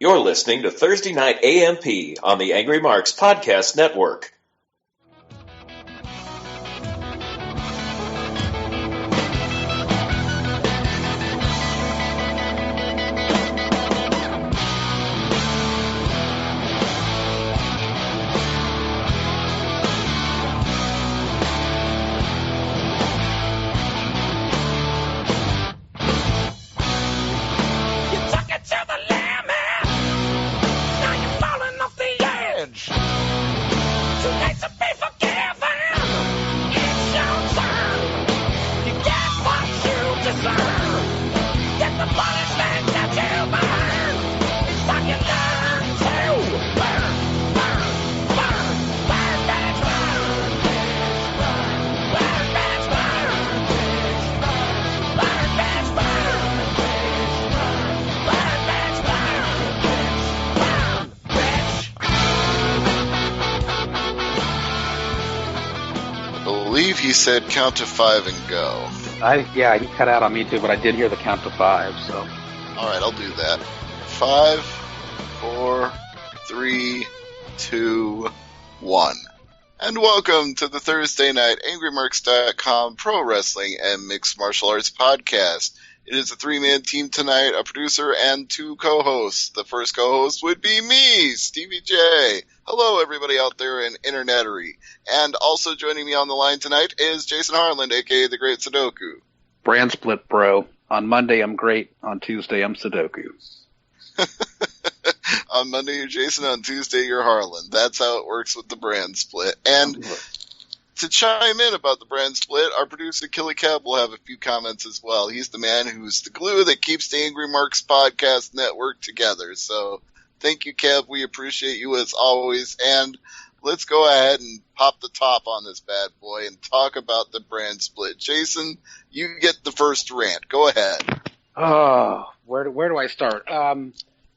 You're listening to Thursday Night AMP on the Angry Marks Podcast Network. He said count to 5 and go. Yeah, he cut out on me too, but I did hear the count to 5, so. Alright, I'll do that. 5, 4, 3, 2, 1. And welcome to the Thursday night AngryMarks.com Pro Wrestling and Mixed Martial Arts podcast. It is a 3-man team tonight, a producer and 2 co-hosts. The first co-host would be me, Stevie J. Hello, everybody out there in Internetery. And also joining me on the line tonight is Jason Harland, a.k.a. The Great Sudoku. Brand split, bro. On Monday, I'm great. On Tuesday, I'm Sudoku. On Monday, you're Jason. On Tuesday, you're Harland. That's how it works with the brand split. And to chime in about the brand split, our producer, Killy Cab, will have a few comments as well. He's the man who's the glue that keeps the Angry Marks Podcast Network together. So thank you, Kev. We appreciate you as always. And let's go ahead and pop the top on this bad boy and talk about the brand split. Jason, you get the first rant. Go ahead. Oh, where do I start?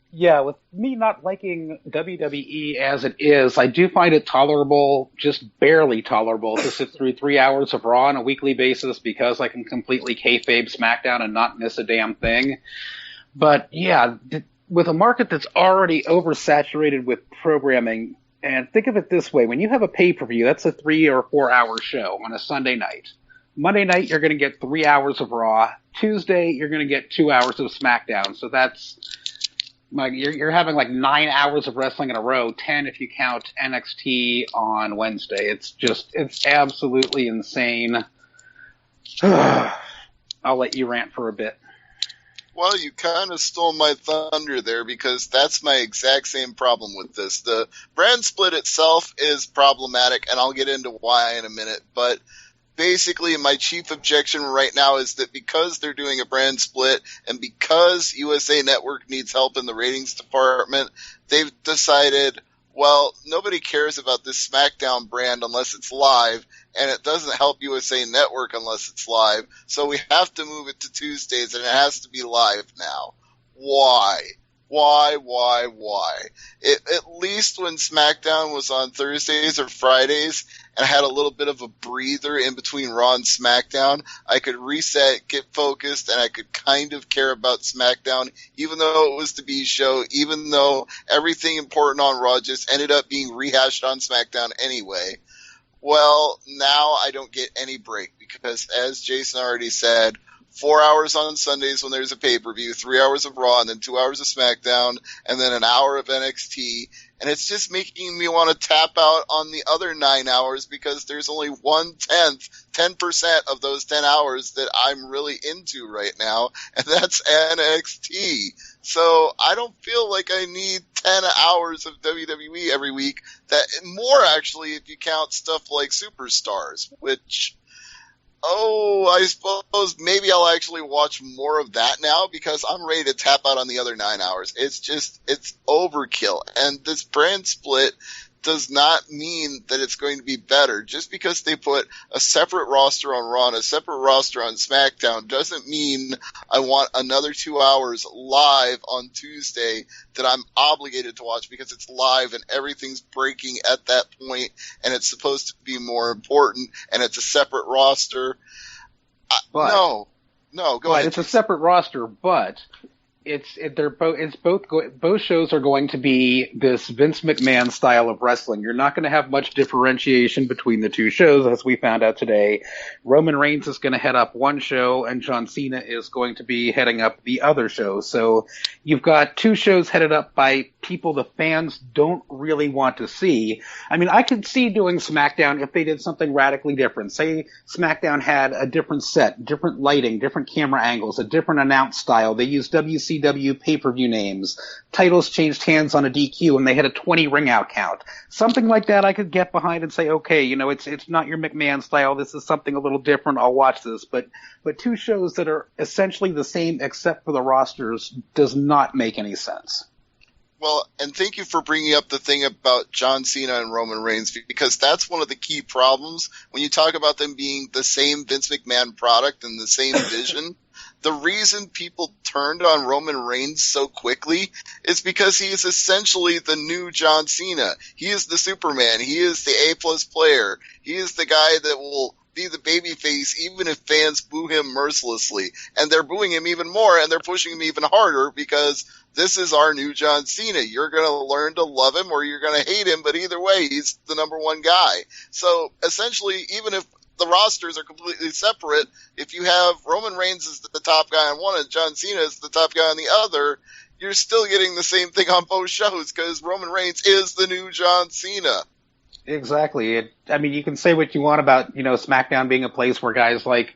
Yeah, with me not liking WWE as it is, I do find it tolerable, just barely tolerable, to sit through 3 hours of Raw on a weekly basis because I can completely kayfabe SmackDown and not miss a damn thing. But yeah, with a market that's already oversaturated with programming, and think of it this way, when you have a pay-per-view, that's a 3 or 4 hour show on a Sunday night. Monday night, you're going to get 3 hours of Raw. Tuesday, you're going to get 2 hours of SmackDown. So that's, like, you're having like 9 hours of wrestling in a row, 10 if you count NXT on Wednesday. It's absolutely insane. I'll let you rant for a bit. Well, you kind of stole my thunder there because that's my exact same problem with this. The brand split itself is problematic, and I'll get into why in a minute, but basically my chief objection right now is that because they're doing a brand split and because USA Network needs help in the ratings department, they've decided, well, nobody cares about this SmackDown brand unless it's live, and it doesn't help USA Network unless it's live, so we have to move it to Tuesdays, and it has to be live now. Why? At least when SmackDown was on Thursdays or Fridays, and I had a little bit of a breather in between Raw and SmackDown, I could reset, get focused, and I could kind of care about SmackDown, even though it was the B show, even though everything important on Raw just ended up being rehashed on SmackDown anyway. Well, now I don't get any break because, as Jason already said, 4 hours on Sundays when there's a pay-per-view, 3 hours of Raw, and then 2 hours of SmackDown, and then an hour of NXT. And it's just making me want to tap out on the other 9 hours because there's only 10% of those 10 hours that I'm really into right now, and that's NXT. So I don't feel like I need 10 hours of WWE every week. That more, actually, if you count stuff like Superstars, which, I suppose maybe I'll actually watch more of that now because I'm ready to tap out on the other 9 hours. It's overkill. And this brand split does not mean that it's going to be better. Just because they put a separate roster on Raw and a separate roster on SmackDown doesn't mean I want another 2 hours live on Tuesday that I'm obligated to watch because it's live and everything's breaking at that point and it's supposed to be more important and it's a separate roster. No, go ahead. It's a separate roster, but both shows are going to be this Vince McMahon style of wrestling. You're not going to have much differentiation between the two shows, as we found out today. Roman Reigns is going to head up one show, and John Cena is going to be heading up the other show. So you've got two shows headed up by people the fans don't really want to see. I mean, I could see doing SmackDown if they did something radically different. Say SmackDown had a different set, different lighting, different camera angles, a different announce style. They used WCW pay-per-view names. Titles changed hands on a DQ, and they had a 20 ring-out count. Something like that I could get behind and say, okay, it's not your McMahon style. This is something a little different. I'll watch this. But two shows that are essentially the same except for the rosters does not make any sense. Well, and thank you for bringing up the thing about John Cena and Roman Reigns, because that's one of the key problems when you talk about them being the same Vince McMahon product and the same vision. The reason people turned on Roman Reigns so quickly is because he is essentially the new John Cena. He is the Superman. He is the A-plus player. He is the guy that will be the babyface even if fans boo him mercilessly. And they're booing him even more, and they're pushing him even harder because this is our new John Cena. You're going to learn to love him or you're going to hate him, but either way, he's the number one guy. So essentially, even if the rosters are completely separate, if you have Roman Reigns as the top guy on one and John Cena as the top guy on the other, you're still getting the same thing on both shows because Roman Reigns is the new John Cena. Exactly. I mean, you can say what you want about, SmackDown being a place where guys like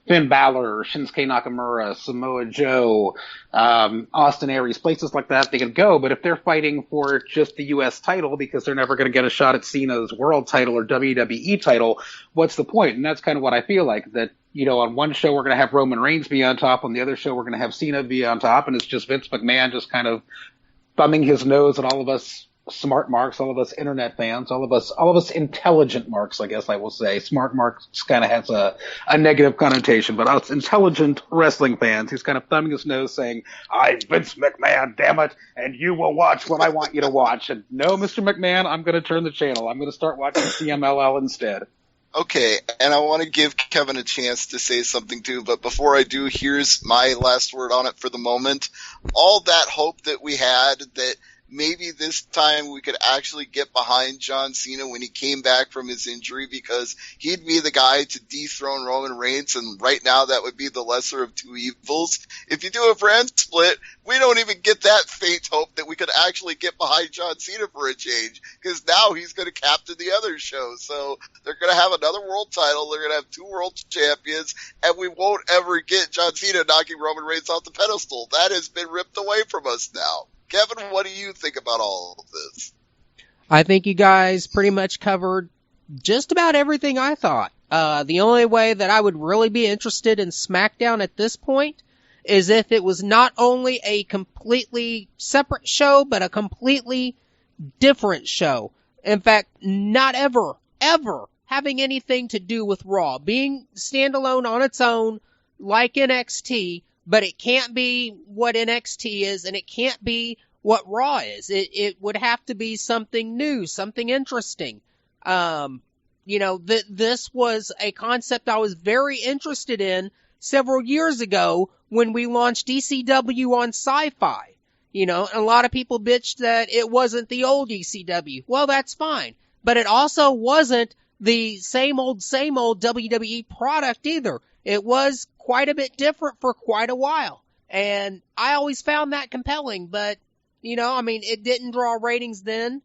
Finn Balor, Shinsuke Nakamura, Samoa Joe, Austin Aries, places like that, they can go. But if they're fighting for just the U.S. title because they're never going to get a shot at Cena's world title or WWE title, what's the point? And that's kind of what I feel like, that, on one show we're going to have Roman Reigns be on top, on the other show we're going to have Cena be on top, and it's just Vince McMahon just kind of thumbing his nose at all of us smart marks, all of us internet fans, all of us intelligent marks, I guess I will say. Smart marks kind of has a negative connotation, but us intelligent wrestling fans, he's kind of thumbing his nose saying, I'm Vince McMahon, damn it, and you will watch what I want you to watch. And no, Mr. McMahon, I'm going to turn the channel. I'm going to start watching CMLL instead. Okay, and I want to give Kevin a chance to say something too, but before I do, here's my last word on it for the moment. All that hope that we had that maybe this time we could actually get behind John Cena when he came back from his injury, because he'd be the guy to dethrone Roman Reigns, and right now that would be the lesser of two evils. If you do a brand split, we don't even get that faint hope that we could actually get behind John Cena for a change, because now he's going to captain the other show. So they're going to have another world title, they're going to have two world champions, and we won't ever get John Cena knocking Roman Reigns off the pedestal. That has been ripped away from us now. Kevin, what do you think about all of this? I think you guys pretty much covered just about everything I thought. The only way that I would really be interested in SmackDown at this point is if it was not only a completely separate show, but a completely different show. In fact, not ever having anything to do with Raw. Being standalone on its own, like NXT, but it can't be what NXT is, and it can't be what Raw is. It would have to be something new, something interesting. This was a concept I was very interested in several years ago when we launched ECW on Sci-Fi. A lot of people bitched that it wasn't the old ECW. Well, that's fine. But it also wasn't the same old WWE product either. It was quite a bit different for quite a while. And I always found that compelling, but, it didn't draw ratings then.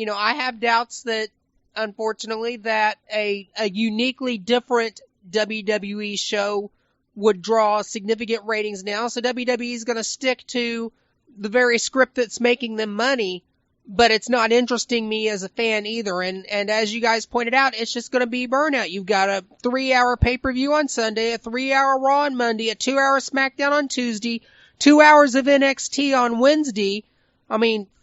I have doubts that, unfortunately, that a uniquely different WWE show would draw significant ratings now. So WWE is going to stick to the very script that's making them money, but it's not interesting me as a fan either. And as you guys pointed out, it's just going to be burnout. You've got a 3-hour pay-per-view on Sunday, a 3-hour Raw on Monday, a 2-hour SmackDown on Tuesday, 2 hours of NXT on Wednesday.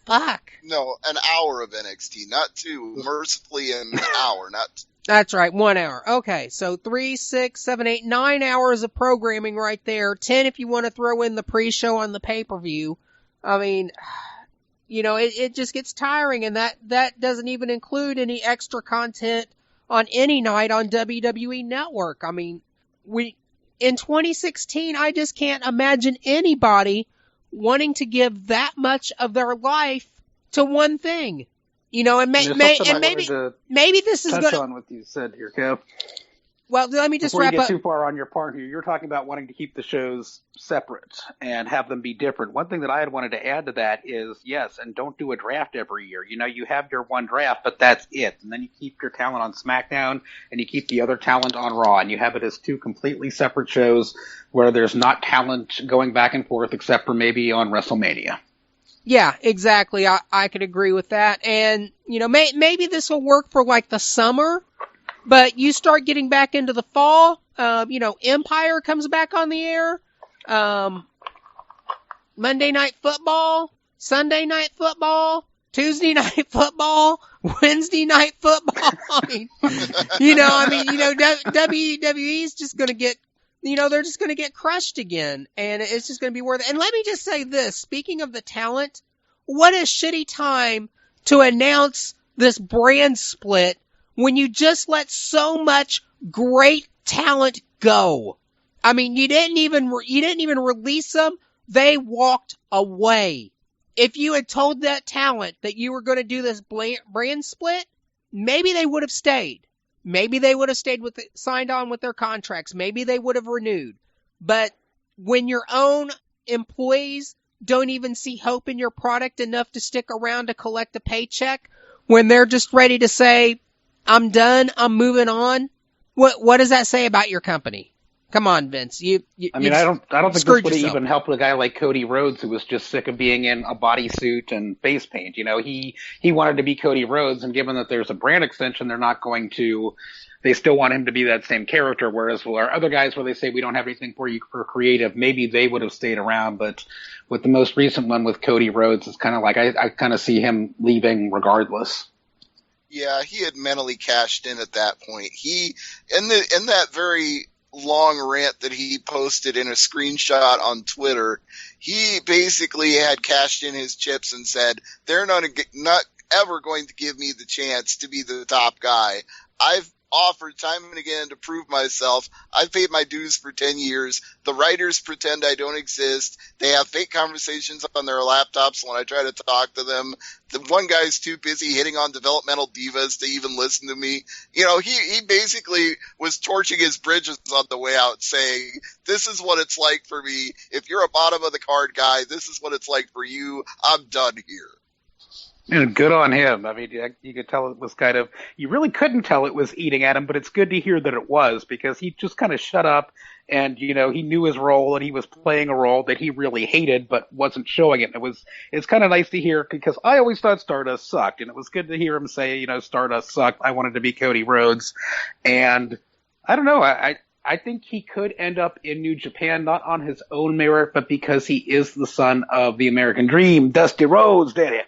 Fuck. No, an hour of NXT, not 2. Mercifully an hour, not 2. That's right, 1 hour. Okay, so 3, 6, 7, 8, 9 hours of programming right there. 10 if you want to throw in the pre-show on the pay-per-view. It just gets tiring, and that doesn't even include any extra content on any night on WWE Network. In 2016, I just can't imagine anybody wanting to give that much of their life to one thing. You know, and maybe this is touch going to on what you said here, Kev. Well, let me just Before you wrap get up. too far on your part here, you're talking about wanting to keep the shows separate and have them be different. One thing that I had wanted to add to that is, yes, and don't do a draft every year. You know, you have your one draft, but that's it. And then you keep your talent on SmackDown and you keep the other talent on Raw, and you have it as two completely separate shows where there's not talent going back and forth except for maybe on WrestleMania. Yeah, exactly. I could agree with that. And, you know, maybe this will work for like the summer. But you start getting back into the fall, you know, Empire comes back on the air, Monday Night Football, Sunday Night Football, Tuesday Night Football, Wednesday Night Football. WWE is just going to get, you know, they're just going to get crushed again, and it's just going to be worth it. And let me just say this, speaking of the talent, what a shitty time to announce this brand split when you just let so much great talent go. I mean, you didn't even release them. They walked away. If you had told that talent that you were going to do this brand split, maybe they would have stayed. Maybe they would have signed on with their contracts. Maybe they would have renewed. But when your own employees don't even see hope in your product enough to stick around to collect a paycheck, when they're just ready to say, I'm done, I'm moving on. What does that say about your company? Come on, Vince. I don't think this would have even helped a guy like Cody Rhodes, who was just sick of being in a bodysuit and face paint. You know, he wanted to be Cody Rhodes, and given that there's a brand extension, they still want him to be that same character. Whereas for our other guys where they say we don't have anything for you for creative, maybe they would have stayed around. But with the most recent one with Cody Rhodes, it's kind of like I kind of see him leaving regardless. Yeah, he had mentally cashed in at that point. He in that very long rant that he posted in a screenshot on Twitter, he basically had cashed in his chips and said, they're not ever going to give me the chance to be the top guy. I've offered time and again to prove myself. I've paid my dues for 10 years. The writers pretend I don't exist. They have fake conversations on their laptops when I try to talk to them. The one guy's too busy hitting on developmental divas to even listen to me. You know, he basically was torching his bridges on the way out, saying, this is what it's like for me. If you're a bottom of the card guy, this is what it's like for you. I'm done here. And good on him. I mean, you could tell it was kind of, you really couldn't tell it was eating at him, but it's good to hear that it was, because he just kind of shut up and, you know, he knew his role and he was playing a role that he really hated, but wasn't showing it. It's kind of nice to hear, because I always thought Stardust sucked, and it was good to hear him say, you know, Stardust sucked. I wanted to be Cody Rhodes. And I don't know. I think he could end up in New Japan, not on his own merit, but because he is the son of the American Dream. Dusty Rhodes did it.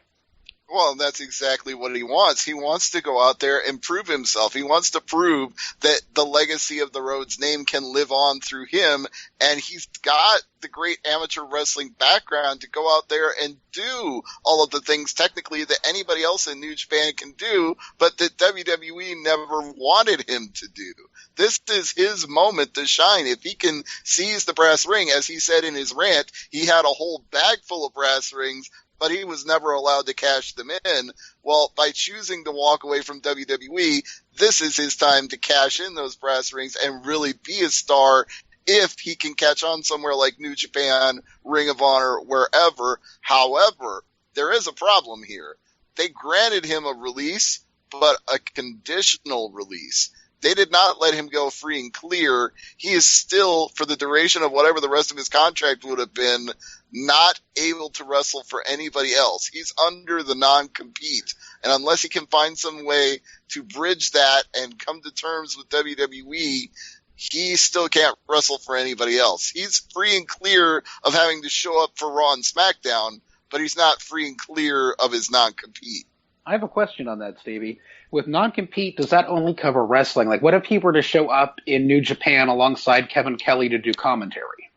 Well, that's exactly what he wants. He wants to go out there and prove himself. He wants to prove that the legacy of the Rhodes name can live on through him, and he's got the great amateur wrestling background to go out there and do all of the things technically that anybody else in New Japan can do, but that WWE never wanted him to do. This is his moment to shine. If he can seize the brass ring, as he said in his rant, he had a whole bag full of brass rings, but he was never allowed to cash them in. Well, by choosing to walk away from WWE, this is his time to cash in those brass rings and really be a star if he can catch on somewhere like New Japan, Ring of Honor, wherever. However, there is a problem here. They granted him a release, but a conditional release. They did not let him go free and clear. He is still, for the duration of whatever the rest of his contract would have been, not able to wrestle for anybody else. He's under the non-compete. And unless he can find some way to bridge that and come to terms with WWE, he still can't wrestle for anybody else. He's free and clear of having to show up for Raw and SmackDown, but he's not free and clear of his non-compete. I have a question on that, Stevie. With non-compete, does that only cover wrestling? Like, what if he were to show up in New Japan alongside Kevin Kelly to do commentary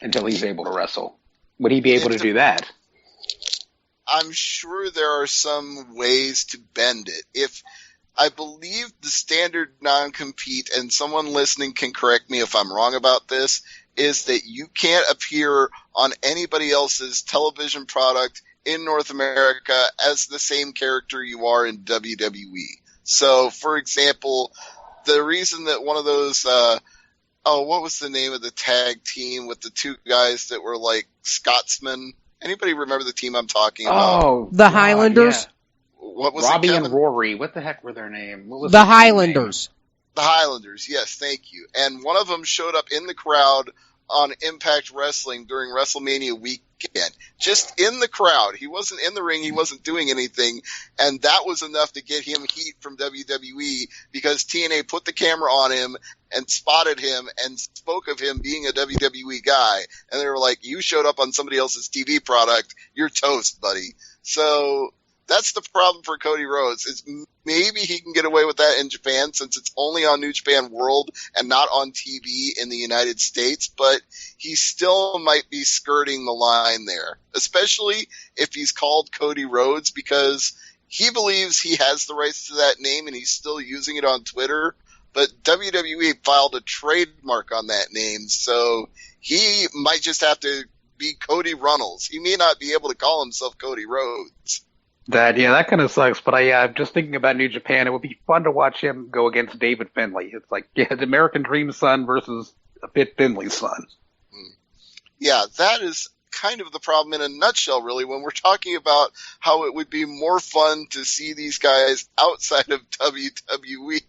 until he's able to wrestle? Would he be able to do that? I'm sure there are some ways to bend it. I believe the standard non-compete, and someone listening can correct me if I'm wrong about this, is that you can't appear on anybody else's television product in North America as the same character you are in WWE. So, for example, the reason that one of those, what was the name of the tag team with the two guys that were like Scotsmen? Anybody remember the team I'm talking about? Oh, The Highlanders? Yeah. What was Robbie it, and Kevin? Rory. What the heck were their name? What was The their team Highlanders. The Highlanders, yes, thank you. And one of them showed up in the crowd on Impact Wrestling during WrestleMania weekend. Just in the crowd. He wasn't in the ring. He wasn't doing anything. And that was enough to get him heat from WWE because TNA put the camera on him and spotted him and spoke of him being a WWE guy. And they were like, you showed up on somebody else's TV product. You're toast, buddy. So that's the problem for Cody Rhodes is maybe he can get away with that in Japan since it's only on New Japan World and not on TV in the United States, but he still might be skirting the line there, especially if he's called Cody Rhodes because he believes he has the rights to that name and he's still using it on Twitter, but WWE filed a trademark on that name, so he might just have to be Cody Runnels. He may not be able to call himself Cody Rhodes. That kind of sucks, but I'm just thinking about New Japan. It would be fun to watch him go against David Finlay. It's like, the American Dream's son versus Fit Finlay's son. Yeah, that is kind of the problem in a nutshell, really, when we're talking about how it would be more fun to see these guys outside of WWE.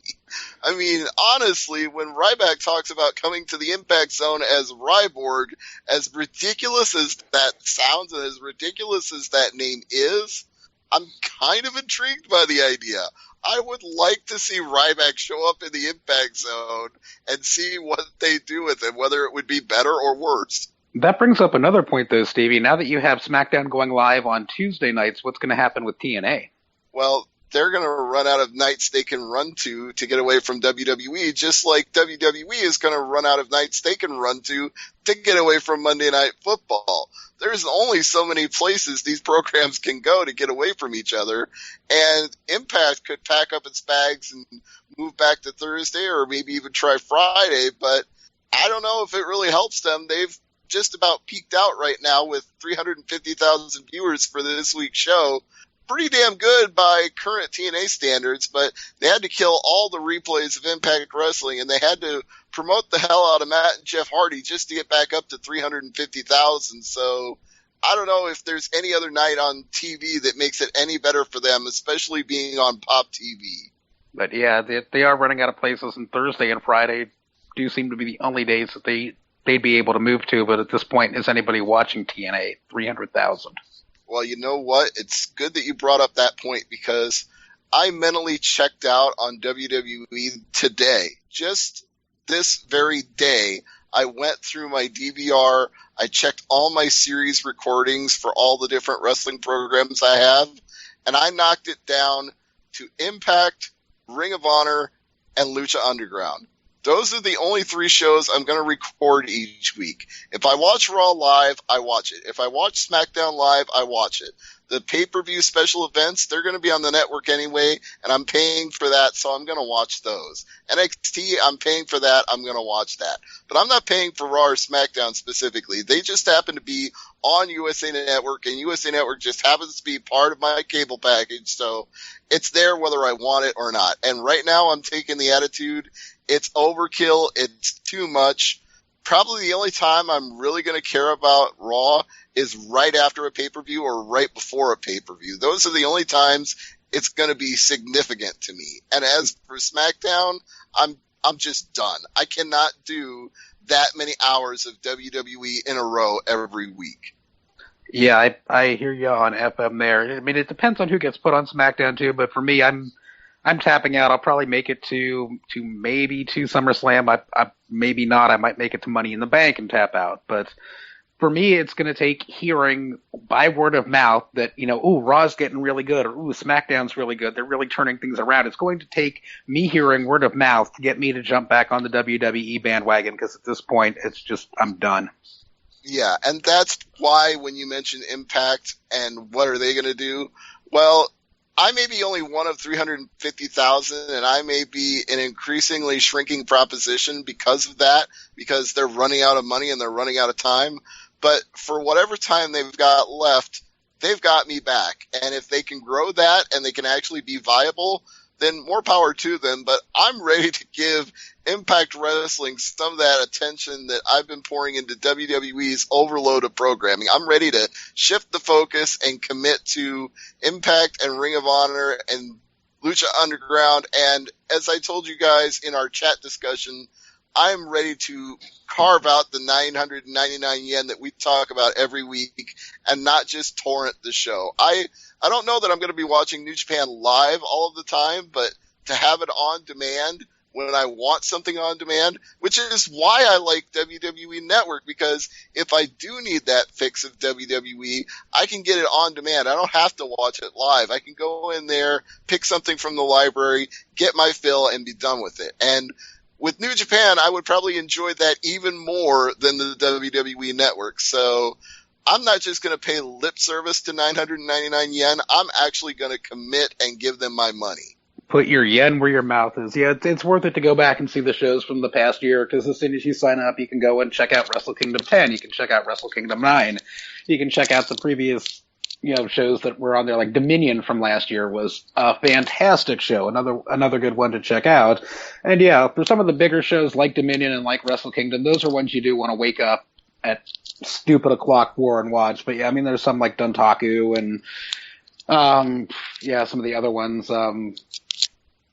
I mean, honestly, when Ryback talks about coming to the Impact Zone as Ryborg, as ridiculous as that sounds and as ridiculous as that name is, I'm kind of intrigued by the idea. I would like to see Ryback show up in the Impact Zone and see what they do with him, whether it would be better or worse. That brings up another point, though, Stevie. Now that you have SmackDown going live on Tuesday nights, what's going to happen with TNA? Well, they're going to run out of nights they can run to get away from WWE, just like WWE is going to run out of nights they can run to get away from Monday Night Football. There's only so many places these programs can go to get away from each other, and Impact could pack up its bags and move back to Thursday or maybe even try Friday, but I don't know if it really helps them. They've just about peaked out right now with 350,000 viewers for this week's show. Pretty damn good by current TNA standards, but they had to kill all the replays of Impact Wrestling, and they had to promote the hell out of Matt and Jeff Hardy just to get back up to 350,000. So I don't know if there's any other night on TV that makes it any better for them, especially being on Pop TV. But yeah, they are running out of places, and Thursday and Friday do seem to be the only days that they'd be able to move to. But at this point, is anybody watching TNA? 300,000. Well, you know what? It's good that you brought up that point because I mentally checked out on WWE today. Just this very day, I went through my DVR. I checked all my series recordings for all the different wrestling programs I have, and I knocked it down to Impact, Ring of Honor, and Lucha Underground. Those are the only three shows I'm going to record each week. If I watch Raw live, I watch it. If I watch SmackDown live, I watch it. The pay-per-view special events, they're going to be on the network anyway, and I'm paying for that, so I'm going to watch those. NXT, I'm paying for that, I'm going to watch that. But I'm not paying for Raw or SmackDown specifically. They just happen to be on USA Network, and USA Network just happens to be part of my cable package, so it's there whether I want it or not. And right now I'm taking the attitude, it's overkill, it's too much. Probably the only time I'm really going to care about Raw is right after a pay-per-view or right before a pay-per-view. Those are the only times it's going to be significant to me. And as for SmackDown, I'm just done. I cannot do that many hours of WWE in a row every week. Yeah, I hear you on FM there. I mean, it depends on who gets put on SmackDown too, but for me, I'm tapping out. I'll probably make it to maybe to SummerSlam. I maybe not. I might make it to Money in the Bank and tap out. But for me, it's going to take hearing by word of mouth that, Raw's getting really good, or SmackDown's really good. They're really turning things around. It's going to take me hearing word of mouth to get me to jump back on the WWE bandwagon, because at this point, it's just, I'm done. Yeah, and that's why when you mention Impact and what are they going to do, well, I may be only one of 350,000, and I may be an increasingly shrinking proposition because of that, because they're running out of money and they're running out of time. But for whatever time they've got left, they've got me back. And if they can grow that and they can actually be viable, then more power to them. But I'm ready to give Impact Wrestling some of that attention that I've been pouring into WWE's overload of programming. I'm ready to shift the focus and commit to Impact and Ring of Honor and Lucha Underground. And as I told you guys in our chat discussion, I'm ready to carve out the 999 yen that we talk about every week and not just torrent the show. I don't know that I'm going to be watching New Japan live all of the time, but to have it on demand when I want something on demand, which is why I like WWE Network, because if I do need that fix of WWE, I can get it on demand. I don't have to watch it live. I can go in there, pick something from the library, get my fill, and be done with it. And with New Japan, I would probably enjoy that even more than the WWE Network. So I'm not just going to pay lip service to 999 yen. I'm actually going to commit and give them my money. Put your yen where your mouth is. Yeah, it's worth it to go back and see the shows from the past year, because as soon as you sign up, you can go and check out Wrestle Kingdom 10. You can check out Wrestle Kingdom 9. You can check out the previous, shows that were on there. Like Dominion from last year was a fantastic show. Another good one to check out. And yeah, for some of the bigger shows like Dominion and like Wrestle Kingdom, those are ones you do want to wake up at stupid o'clock for and watch. But yeah, I mean, there's some like Duntaku and, some of the other ones,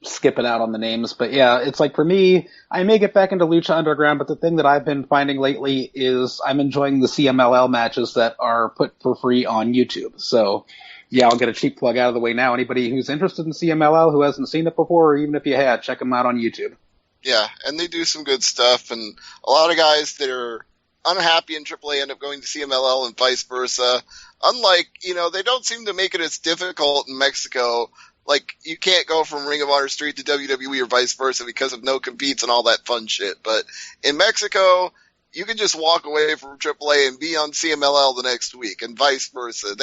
skipping out on the names. But yeah, it's like for me, I may get back into Lucha Underground, but the thing that I've been finding lately is I'm enjoying the CMLL matches that are put for free on YouTube. So yeah, I'll get a cheap plug out of the way now. Anybody who's interested in CMLL who hasn't seen it before, or even if you had, check them out on YouTube. Yeah, and they do some good stuff, and a lot of guys that are unhappy in AAA end up going to CMLL and vice versa. Unlike, they don't seem to make it as difficult in Mexico. Like, you can't go from Ring of Honor straight to WWE or vice versa because of no competes and all that fun shit. But in Mexico, you can just walk away from AAA and be on CMLL the next week, and vice versa.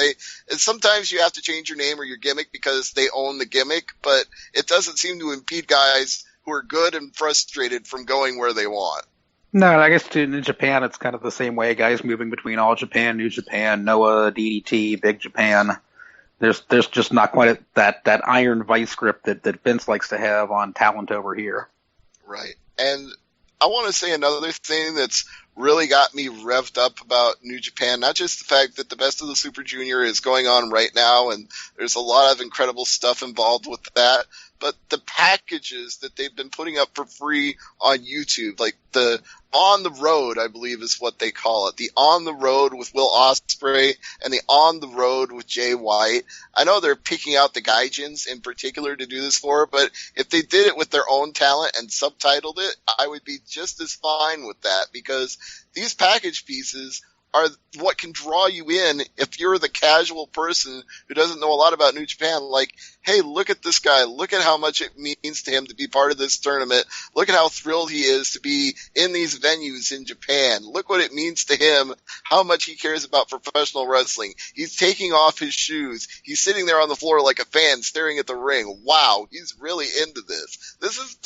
And sometimes you have to change your name or your gimmick because they own the gimmick, but it doesn't seem to impede guys who are good and frustrated from going where they want. No, I guess in Japan it's kind of the same way. Guys moving between All Japan, New Japan, Noah, DDT, Big Japan. There's just not quite that iron vice grip that Vince likes to have on talent over here. Right. And I want to say another thing that's really got me revved up about New Japan, not just the fact that the Best of the Super Junior is going on right now, and there's a lot of incredible stuff involved with that, but the packages that they've been putting up for free on YouTube, like the On the Road, I believe is what they call it. The On the Road with Will Ospreay and the On the Road with Jay White. I know they're picking out the Gaijins in particular to do this for, but if they did it with their own talent and subtitled it, I would be just as fine with that, because these package pieces are what can draw you in if you're the casual person who doesn't know a lot about New Japan. Like, hey, look at this guy. Look at how much it means to him to be part of this tournament. Look at how thrilled he is to be in these venues in Japan. Look what it means to him, how much he cares about professional wrestling. He's taking off his shoes. He's sitting there on the floor like a fan staring at the ring. Wow, he's really into this. This is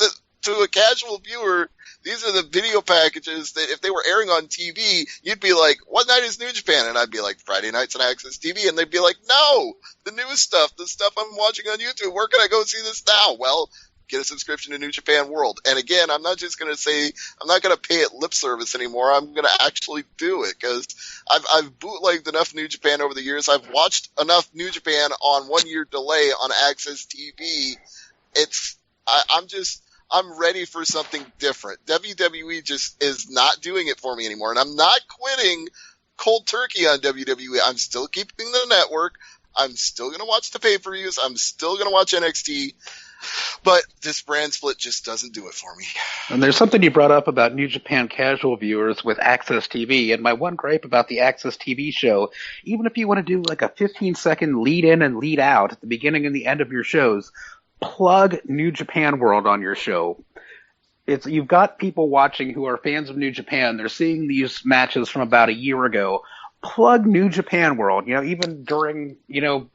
to a casual viewer, these are the video packages that if they were airing on TV, you'd be like, what night is New Japan? And I'd be like, Friday nights on Access TV. And they'd be like, no, the newest stuff, the stuff I'm watching on YouTube. Where can I go see this now? Well, get a subscription to New Japan World. And again, I'm not just going to say, I'm not going to pay it lip service anymore. I'm going to actually do it, because I've bootlegged enough New Japan over the years. I've watched enough New Japan on 1 year delay on Access TV. I'm ready for something different. WWE just is not doing it for me anymore. And I'm not quitting cold turkey on WWE. I'm still keeping the network. I'm still going to watch the pay-per-views. I'm still going to watch NXT. But this brand split just doesn't do it for me. And there's something you brought up about New Japan casual viewers with Access TV. And my one gripe about the Access TV show, even if you want to do like a 15-second lead in and lead out at the beginning and the end of your shows, plug New Japan World on your show. You've got people watching who are fans of New Japan. They're seeing these matches from about a year ago. plug New Japan World, even during,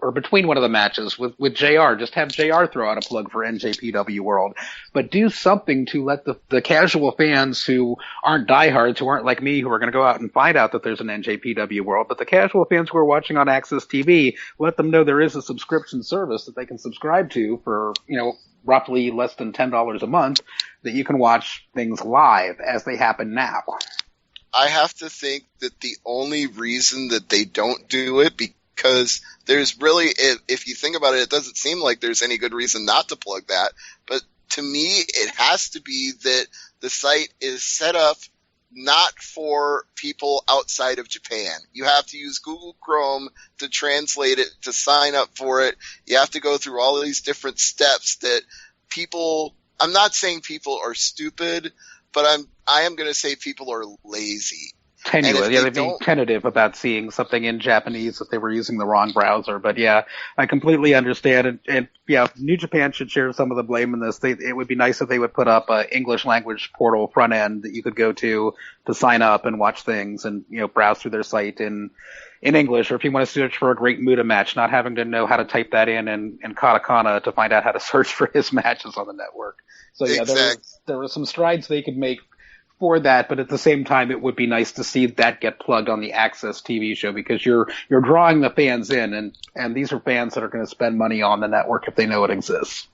or between one of the matches with JR, just have JR throw out a plug for NJPW World, but do something to let the casual fans who aren't diehards, who aren't like me, who are going to go out and find out that there's an NJPW World, but the casual fans who are watching on Access TV, let them know there is a subscription service that they can subscribe to for, roughly less than $10 a month, that you can watch things live as they happen now. I have to think that the only reason that they don't do it, because there's really, if you think about it, it doesn't seem like there's any good reason not to plug that. But to me, it has to be that the site is set up not for people outside of Japan. You have to use Google Chrome to translate it, to sign up for it. You have to go through all of these different steps that people, I'm not saying people are stupid, but I am going to say people are lazy. Tenuous. Yeah, they'd be tentative about seeing something in Japanese if they were using the wrong browser. But yeah, I completely understand. And yeah, New Japan should share some of the blame in this. It would be nice if they would put up a English language portal front end that you could go to sign up and watch things and, browse through their site in English. Or if you want to search for a great Muta match, not having to know how to type that in katakana to find out how to search for his matches on the network. So yeah, exactly. There were some strides they could make for that, but at the same time, it would be nice to see that get plugged on the Access TV show, because you're drawing the fans in, and these are fans that are going to spend money on the network if they know it exists.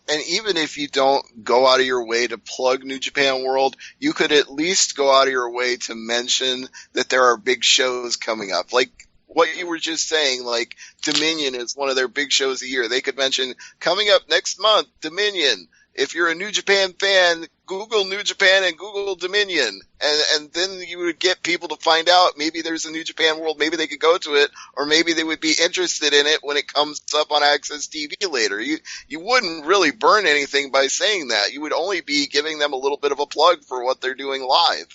And even if you don't go out of your way to plug New Japan World, you could at least go out of your way to mention that there are big shows coming up. Like what you were just saying, like Dominion is one of their big shows a year. They could mention, coming up next month, Dominion. If you're a New Japan fan, Google New Japan and Google Dominion, and then you would get people to find out maybe there's a New Japan World, maybe they could go to it, or maybe they would be interested in it when it comes up on Access TV later. You wouldn't really burn anything by saying that. You would only be giving them a little bit of a plug for what they're doing live.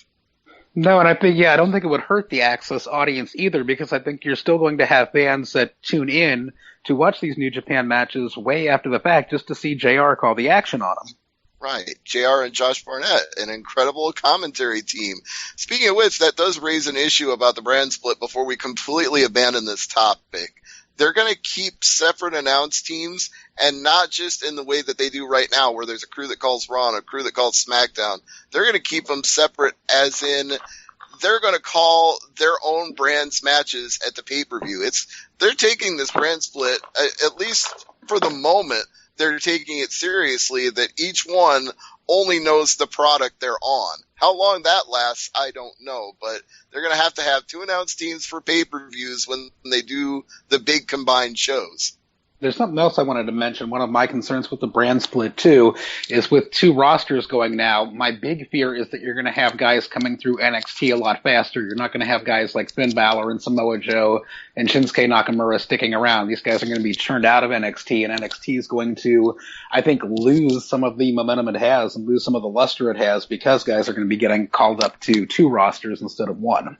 No, and I don't think it would hurt the Access audience either, because I think you're still going to have fans that tune in to watch these New Japan matches way after the fact just to see JR call the action on them. Right. JR and Josh Barnett, an incredible commentary team. Speaking of which, that does raise an issue about the brand split before we completely abandon this topic. They're going to keep separate announce teams, and not just in the way that they do right now, where there's a crew that calls Raw and a crew that calls SmackDown. They're going to keep them separate, as in they're going to call their own brand's matches at the pay-per-view. They're taking this brand split, at least for the moment, they're taking it seriously, that each one only knows the product they're on. How long that lasts, I don't know, but they're going to have two announce teams for pay-per-views when they do the big combined shows. There's something else I wanted to mention. One of my concerns with the brand split, too, is with two rosters going now, my big fear is that you're going to have guys coming through NXT a lot faster. You're not going to have guys like Finn Balor and Samoa Joe and Shinsuke Nakamura sticking around. These guys are going to be churned out of NXT, and NXT is going to, I think, lose some of the momentum it has and lose some of the luster it has, because guys are going to be getting called up to two rosters instead of one.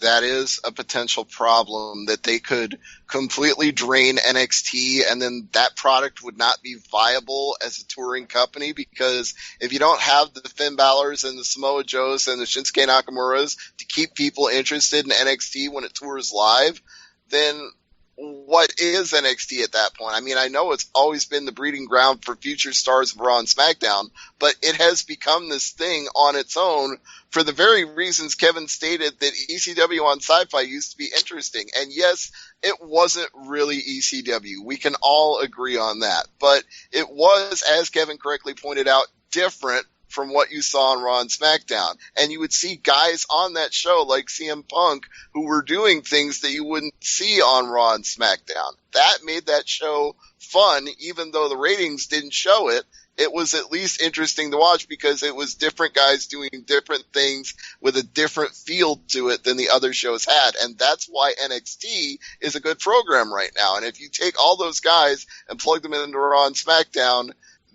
That is a potential problem, that they could completely drain NXT and then that product would not be viable as a touring company, because if you don't have the Finn Balors and the Samoa Joes and the Shinsuke Nakamuras to keep people interested in NXT when it tours live, then what is NXT at that point? I mean, I know it's always been the breeding ground for future stars of Raw and SmackDown, but it has become this thing on its own for the very reasons Kevin stated that ECW on Sci-Fi used to be interesting. And yes, it wasn't really ECW. We can all agree on that. But it was, as Kevin correctly pointed out, different from what you saw on Raw and SmackDown. And you would see guys on that show like CM Punk who were doing things that you wouldn't see on Raw and SmackDown. That made that show fun, even though the ratings didn't show it. It was at least interesting to watch because it was different guys doing different things with a different feel to it than the other shows had. And that's why NXT is a good program right now. And if you take all those guys and plug them into Raw and SmackDown,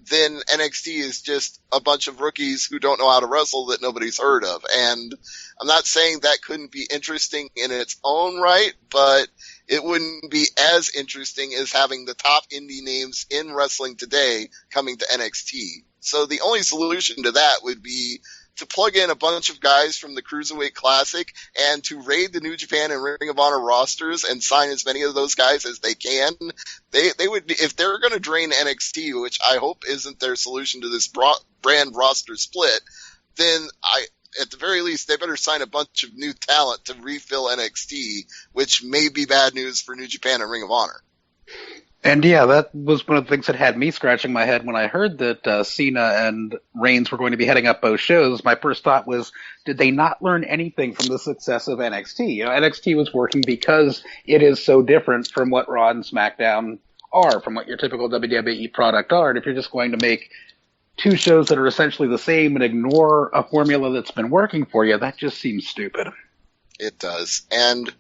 then NXT is just a bunch of rookies who don't know how to wrestle that nobody's heard of. And I'm not saying that couldn't be interesting in its own right, but it wouldn't be as interesting as having the top indie names in wrestling today coming to NXT. So the only solution to that would be to plug in a bunch of guys from the Cruiserweight Classic and to raid the New Japan and Ring of Honor rosters and sign as many of those guys as they can. They would, if they're going to drain NXT, which I hope isn't their solution to this brand roster split, then at the very least, they better sign a bunch of new talent to refill NXT, which may be bad news for New Japan and Ring of Honor. And yeah, that was one of the things that had me scratching my head when I heard that Cena and Reigns were going to be heading up both shows. My first thought was, did they not learn anything from the success of NXT? You know, NXT was working because it is so different from what Raw and SmackDown are, from what your typical WWE product are. And if you're just going to make two shows that are essentially the same and ignore a formula that's been working for you, that just seems stupid. It does. And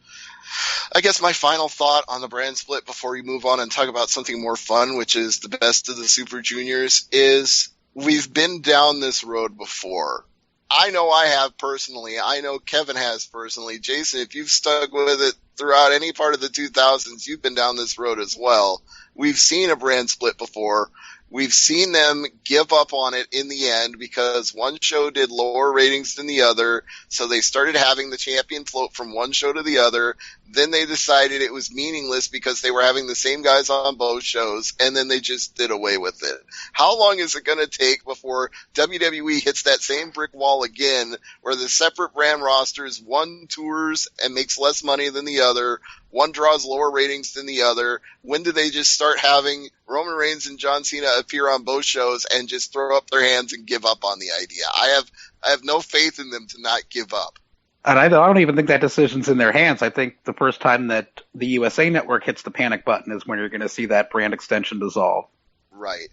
I guess my final thought on the brand split before we move on and talk about something more fun, which is the best of the Super Juniors, is we've been down this road before. I know I have personally. I know Kevin has personally. Jason, if you've stuck with it throughout any part of the 2000s, you've been down this road as well. We've seen a brand split before. We've seen them give up on it in the end because one show did lower ratings than the other, so they started having the champion float from one show to the other. Then they decided it was meaningless because they were having the same guys on both shows, and then they just did away with it. How long is it going to take before WWE hits that same brick wall again, where the separate brand rosters, one tours and makes less money than the other, one draws lower ratings than the other? When do they just start having Roman Reigns and John Cena appear on both shows and just throw up their hands and give up on the idea? I have no faith in them to not give up. And I don't even think that decision's in their hands. I think the first time that the USA Network hits the panic button is when you're going to see that brand extension dissolve. Right.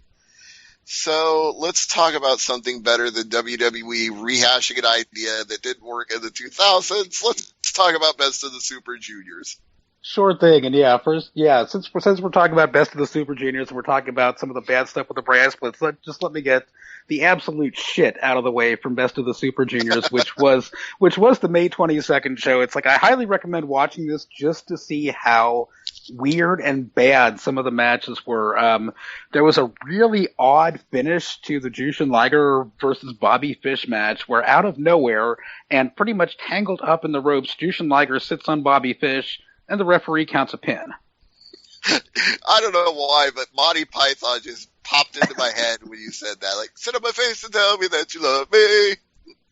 So let's talk about something better than WWE rehashing an idea that didn't work in the 2000s. Let's talk about Best of the Super Juniors. Sure thing. And since we're talking about Best of the Super Juniors and we're talking about some of the bad stuff with the brand splits, let me get the absolute shit out of the way from Best of the Super Juniors, which was the May 22nd show. It's like, I highly recommend watching this just to see how weird and bad some of the matches were. There was a really odd finish to the Jushin Liger versus Bobby Fish match where out of nowhere and pretty much tangled up in the ropes, Jushin Liger sits on Bobby Fish and the referee counts a pin. I don't know why, but Monty Python just popped into my head when you said that. Like, sit on my face and tell me that you love me.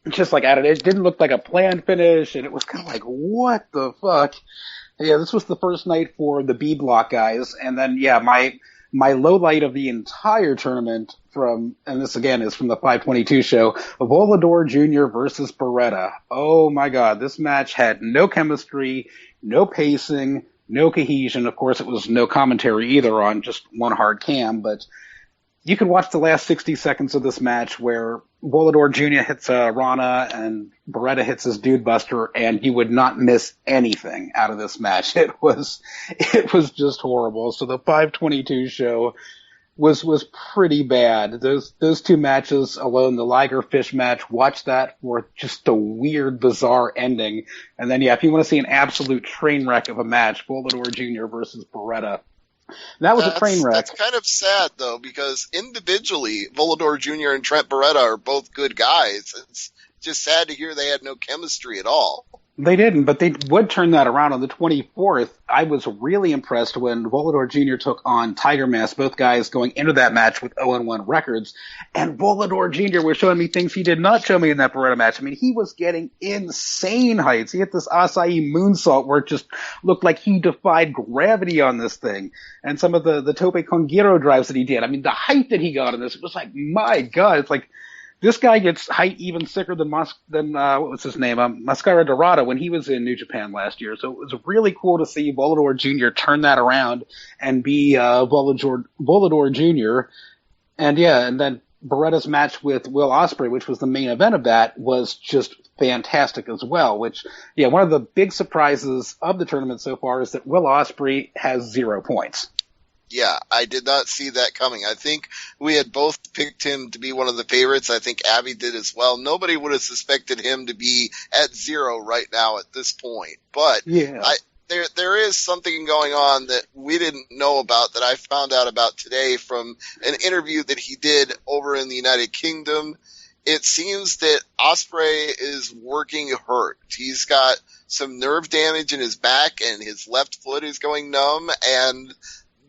Just like, I don't know, it didn't look like a planned finish, and it was kind of like, what the fuck? Yeah, this was the first night for the B Block guys, and then, yeah, my low light of the entire tournament and this again is from the 522 show, Volador Jr. versus Beretta. Oh my god, this match had no chemistry, no pacing, no cohesion. Of course, it was no commentary either on just one hard cam, but you could watch the last 60 seconds of this match where Volador Jr. hits Rana and Beretta hits his Dude Buster, and you would not miss anything out of this match. It was just horrible. So the 522 show was pretty bad. Those two matches alone, the Liger Fish match, watch that for just a weird, bizarre ending. And then, yeah, if you want to see an absolute train wreck of a match, Volador Jr. versus Beretta. That was a train wreck. That's kind of sad, though, because individually, Volador Jr. and Trent Beretta are both good guys. It's just sad to hear they had no chemistry at all. They didn't, but they would turn that around on the 24th. I was really impressed when Volador Jr. took on Tiger Mask, both guys going into that match with 0-1 records. And Volador Jr. was showing me things he did not show me in that Beretta match. I mean, he was getting insane heights. He hit this acai moonsault where it just looked like he defied gravity on this thing. And some of the tope con giro drives that he did. I mean, the height that he got on this, it was like, my God, it's like, this guy gets height even sicker than what was his name? Mascara Dorada when he was in New Japan last year. So it was really cool to see Volador Jr. turn that around and be Volador Jr. And yeah, and then Beretta's match with Will Ospreay, which was the main event of that, was just fantastic as well. Which, yeah, one of the big surprises of the tournament so far is that Will Ospreay has 0 points. Yeah, I did not see that coming. I think we had both picked him to be one of the favorites. I think Abby did as well. Nobody would have suspected him to be at 0 right now at this point. But yeah. There is something going on that we didn't know about that I found out about today from an interview that he did over in the United Kingdom. it seems that Ospreay is working hurt. He's got some nerve damage in his back, and his left foot is going numb, and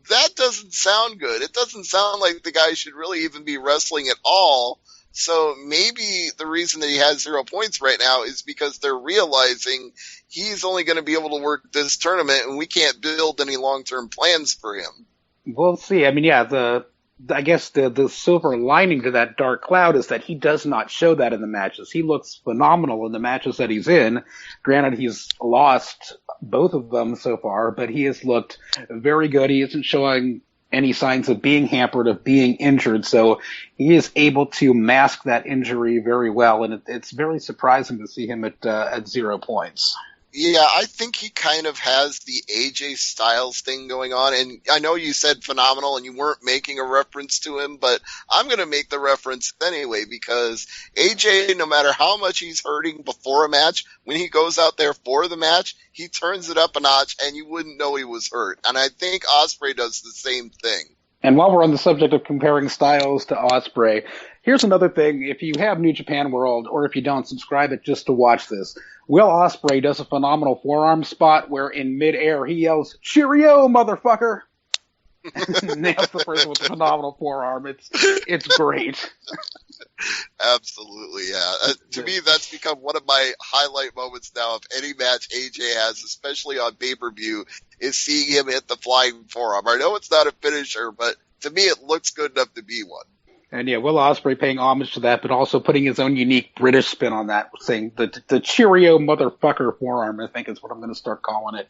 that doesn't sound good. It doesn't sound like the guy should really even be wrestling at all. So maybe the reason that he has 0 points right now is because they're realizing he's only going to be able to work this tournament, and we can't build any long-term plans for him. We'll see. I mean, yeah, I guess the silver lining to that dark cloud is that he does not show that in the matches. He looks phenomenal in the matches that he's in. Granted, he's lost both of them so far, but he has looked very good. He isn't showing any signs of being hampered, of being injured, so he is able to mask that injury very well, and it's very surprising to see him at 0 points. Yeah, I think he kind of has the AJ Styles thing going on, and I know you said phenomenal and you weren't making a reference to him, but I'm going to make the reference anyway, because AJ, no matter how much he's hurting before a match, when he goes out there for the match, he turns it up a notch and you wouldn't know he was hurt. And I think Ospreay does the same thing. And while we're on the subject of comparing Styles to Ospreay, here's another thing. If you have New Japan World, or if you don't, subscribe it just to watch this. Will Ospreay does a phenomenal forearm spot where in midair he yells, "Cheerio, motherfucker!" Nails the person with a phenomenal forearm. It's great. Absolutely, yeah. To me, that's become one of my highlight moments now of any match AJ has, especially on pay-per-view, is seeing him hit the flying forearm. I know it's not a finisher, but to me it looks good enough to be one. And yeah, Will Ospreay paying homage to that, but also putting his own unique British spin on that, saying the Cheerio motherfucker forearm, I think is what I'm going to start calling it.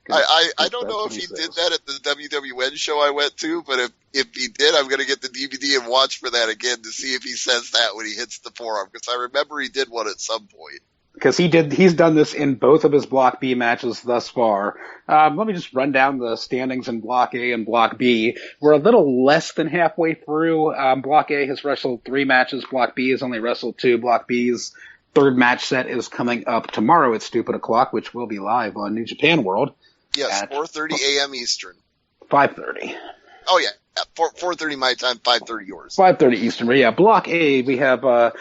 I don't know if he did that at the WWN show I went to, but if he did, I'm going to get the DVD and watch for that again to see if he says that when he hits the forearm, because I remember he did one at some point. Because he's done this in both of his Block B matches thus far. Let me just run down the standings in Block A and Block B. We're a little less than halfway through. Block A has wrestled 3 matches. Block B has only wrestled 2. Block B's third match set is coming up tomorrow at Stupid O'Clock, which will be live on New Japan World. Yes, 4:30 a.m. Eastern. 5:30. Oh, yeah. 4:30 my time, 5:30 yours. 5:30 Eastern. But yeah, Block A, we have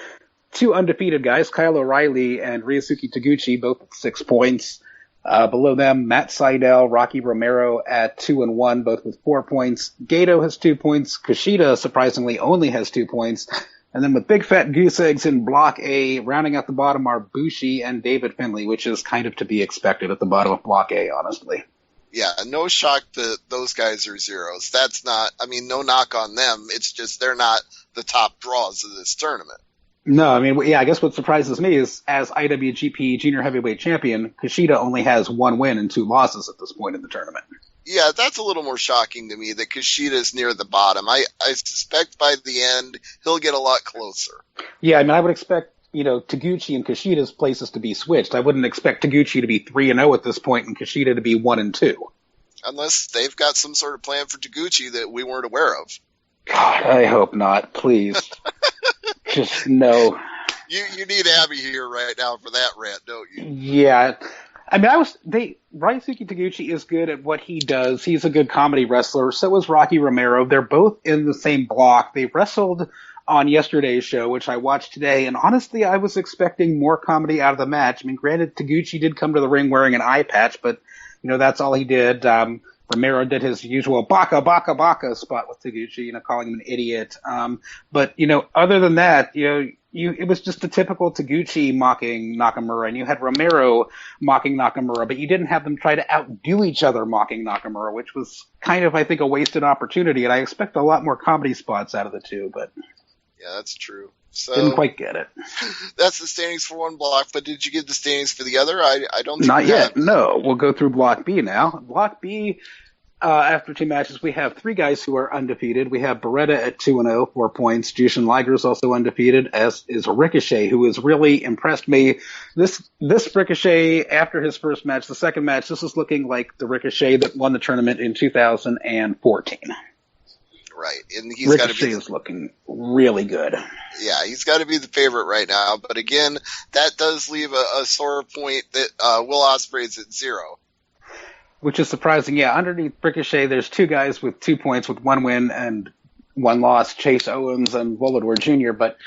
2 undefeated guys, Kyle O'Reilly and Ryosuke Taguchi, both at 6 points. Below them, Matt Sydal, Rocky Romero at 2-1, both with 4 points. Gato has 2 points. Kushida, surprisingly, only has 2 points. And then with big fat goose eggs in Block A, rounding out the bottom are Bushi and David Finlay, which is kind of to be expected at the bottom of Block A, honestly. Yeah, no shock that those guys are zeros. That's not, I mean, no knock on them. It's just they're not the top draws of this tournament. No, I mean, yeah, I guess what surprises me is, as IWGP Junior Heavyweight Champion, Kushida only has 1 win and 2 losses at this point in the tournament. Yeah, that's a little more shocking to me that Kushida's near the bottom. I suspect by the end he'll get a lot closer. Yeah, I mean, I would expect, Taguchi and Kushida's places to be switched. I wouldn't expect Taguchi to be 3-0 at this point and Kushida to be 1-2. Unless they've got some sort of plan for Taguchi that we weren't aware of. God, I hope not. Please. Just no. You need Abby here right now for that rant, don't you? Yeah. I mean, Ryosuke Taguchi is good at what he does. He's a good comedy wrestler. So is Rocky Romero. They're both in the same block. They wrestled on yesterday's show, which I watched today, and honestly, I was expecting more comedy out of the match. I mean, granted, Taguchi did come to the ring wearing an eye patch, but, that's all he did. Romero did his usual baka, baka, baka spot with Taguchi, calling him an idiot. But, other than that, it was just a typical Taguchi mocking Nakamura, and you had Romero mocking Nakamura, but you didn't have them try to outdo each other mocking Nakamura, which was kind of, I think, a wasted opportunity, and I expect a lot more comedy spots out of the two, but... Yeah, that's true. So didn't quite get it. That's the standings for one block, but did you give the standings for the other? I don't think Not yet, no. We'll go through Block B now. Block B, after 2 matches, we have 3 guys who are undefeated. We have Beretta at 2-0, 4 points. Jushin Liger is also undefeated, as is Ricochet, who has really impressed me. This Ricochet, after his first match, the second match, this is looking like the Ricochet that won the tournament in 2014. Right, and he's got to be. Is looking really good. Yeah, he's got to be the favorite right now. But again, that does leave a sore point that Will Ospreay's at 0. Which is surprising. Yeah, underneath Ricochet, there's 2 guys with 2 points with 1 win and 1 loss, Chase Owens and Volador Jr. But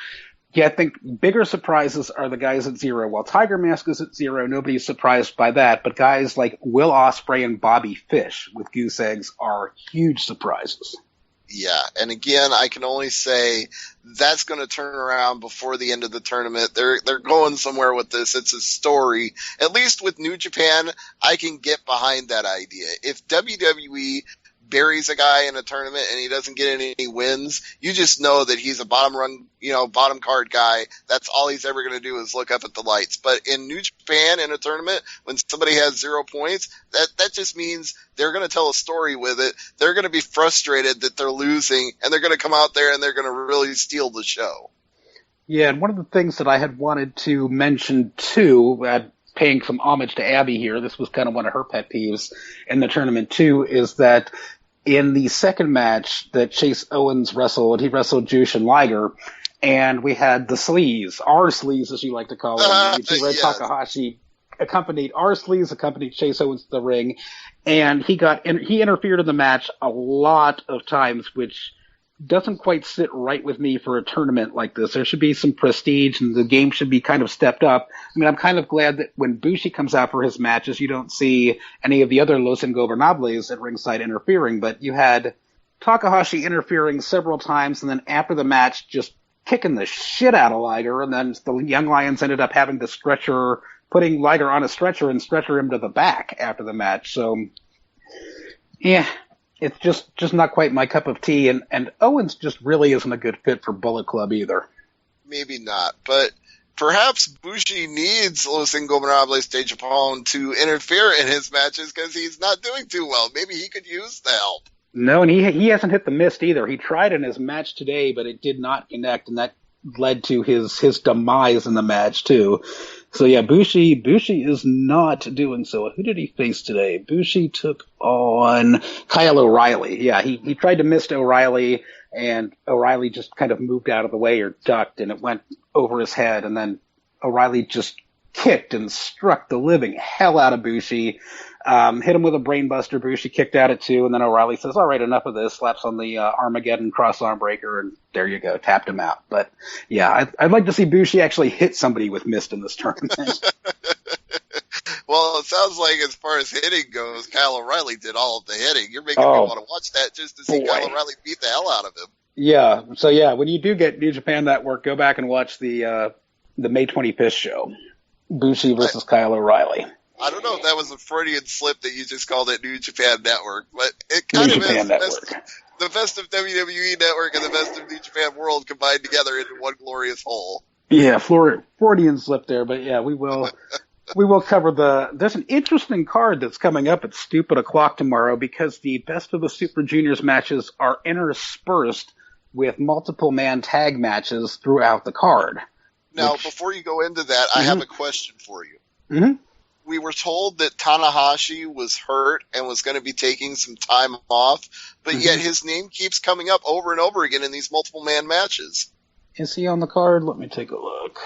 Yeah, I think bigger surprises are the guys at 0. While Tiger Mask is at 0, nobody's surprised by that. But guys like Will Ospreay and Bobby Fish with goose eggs are huge surprises. Yeah, and again, I can only say that's going to turn around before the end of the tournament. They're going somewhere with this. It's a story. At least with New Japan, I can get behind that idea. If WWE buries a guy in a tournament and he doesn't get any wins, you just know that he's a bottom card guy. That's all he's ever going to do is look up at the lights. But in New Japan, in a tournament, when somebody has 0 points, that just means they're going to tell a story with it. They're going to be frustrated that they're losing, and they're going to come out there and they're going to really steal the show. Yeah, and one of the things that I had wanted to mention too, paying some homage to Abby here, this was kind of one of her pet peeves in the tournament too, is that in the second match that Chase Owens wrestled, he wrestled Jushin Liger, and we had the sleaze, our sleaze as you like to call them, Red yes. Takahashi accompanied Chase Owens to the ring, and he interfered in the match a lot of times, which doesn't quite sit right with me for a tournament like this. There should be some prestige, and the game should be kind of stepped up. I mean, I'm kind of glad that when Bushi comes out for his matches, you don't see any of the other Los Ingobernables at ringside interfering, but you had Takahashi interfering several times, and then after the match, just kicking the shit out of Liger, and then the Young Lions ended up having to putting Liger on a stretcher and stretcher him to the back after the match. So, yeah. It's just not quite my cup of tea, and Owens just really isn't a good fit for Bullet Club either. Maybe not, but perhaps Bushi needs Los Ingobernables de Japón to interfere in his matches because he's not doing too well. Maybe he could use the help. No, and he hasn't hit the mist either. He tried in his match today, but it did not connect, and that led to his demise in the match too. So yeah, Bushi is not doing so. Who did he face today? Bushi took on Kyle O'Reilly. Yeah, he tried to mist O'Reilly, and O'Reilly just kind of moved out of the way or ducked, and it went over his head, and then O'Reilly just kicked and struck the living hell out of Bushi. Hit him with a brainbuster. Bushi kicked out at 2, and then O'Reilly says, all right, enough of this, slaps on the Armageddon cross arm breaker, and there you go, tapped him out. But yeah, I'd like to see Bushi actually hit somebody with mist in this tournament. Well, it sounds like as far as hitting goes, Kyle O'Reilly did all of the hitting. You're making me want to watch that just to see Kyle O'Reilly beat the hell out of him. Yeah, so yeah, when you do get New Japan Network, go back and watch the May 25th show, Bushi versus Kyle O'Reilly. I don't know if that was a Freudian slip that you just called it New Japan Network, but it kind of is the best of WWE Network and the best of New Japan World combined together into one glorious whole. Yeah, Freudian slip there, but yeah, we will cover there's an interesting card that's coming up at Stupid O'Clock tomorrow because the Best of the Super Juniors matches are interspersed with multiple man tag matches throughout the card. Now, before you go into that, I have a question for you. Mm-hmm. We were told that Tanahashi was hurt and was going to be taking some time off, but yet his name keeps coming up over and over again in these multiple man matches. Is he on the card? Let me take a look.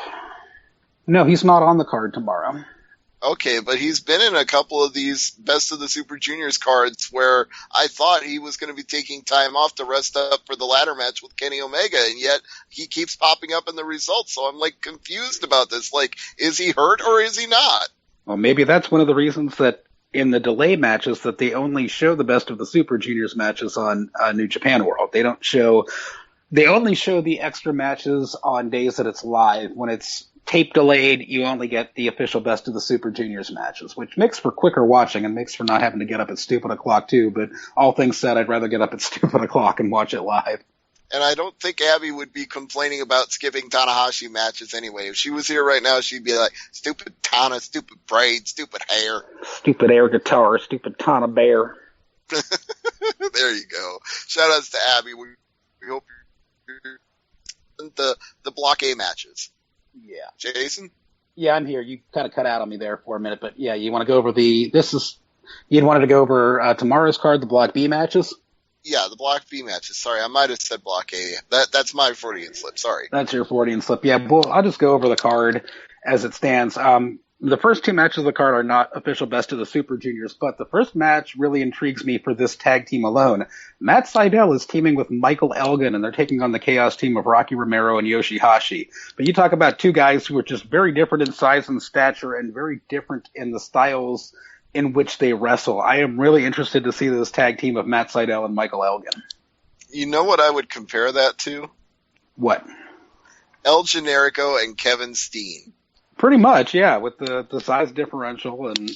No, he's not on the card tomorrow. Okay, but he's been in a couple of these Best of the Super Juniors cards where I thought he was going to be taking time off to rest up for the ladder match with Kenny Omega, and yet he keeps popping up in the results, so I'm confused about this. Is he hurt or is he not? Well, maybe that's one of the reasons that in the delay matches that they only show the Best of the Super Juniors matches on New Japan World. They only show the extra matches on days that it's live. When it's tape delayed, you only get the official Best of the Super Juniors matches, which makes for quicker watching and makes for not having to get up at Stupid O'Clock too. But all things said, I'd rather get up at Stupid O'Clock and watch it live. And I don't think Abby would be complaining about skipping Tanahashi matches anyway. If she was here right now, she'd be like, stupid Tana, stupid braid, stupid hair. Stupid air guitar, stupid Tana bear. There you go. Shout outs to Abby. We hope you're the Block A matches. Yeah. Jason? Yeah, I'm here. You kind of cut out on me there for a minute, but yeah, you want to go over you'd wanted to go over tomorrow's card, the Block B matches? Yeah, the Block B matches. Sorry, I might have said Block A. That's my Freudian slip. Sorry. That's your Freudian slip. Yeah, well, I'll just go over the card as it stands. The first two matches of the card are not official Best of the Super Juniors, but the first match really intrigues me for this tag team alone. Matt Sydal is teaming with Michael Elgin, and they're taking on the Chaos team of Rocky Romero and Yoshihashi. But you talk about two guys who are just very different in size and stature and very different in the styles in which they wrestle. I am really interested to see this tag team of Matt Sydal and Michael Elgin. You know what I would compare that to? What? El Generico and Kevin Steen. Pretty much, yeah, with the size differential and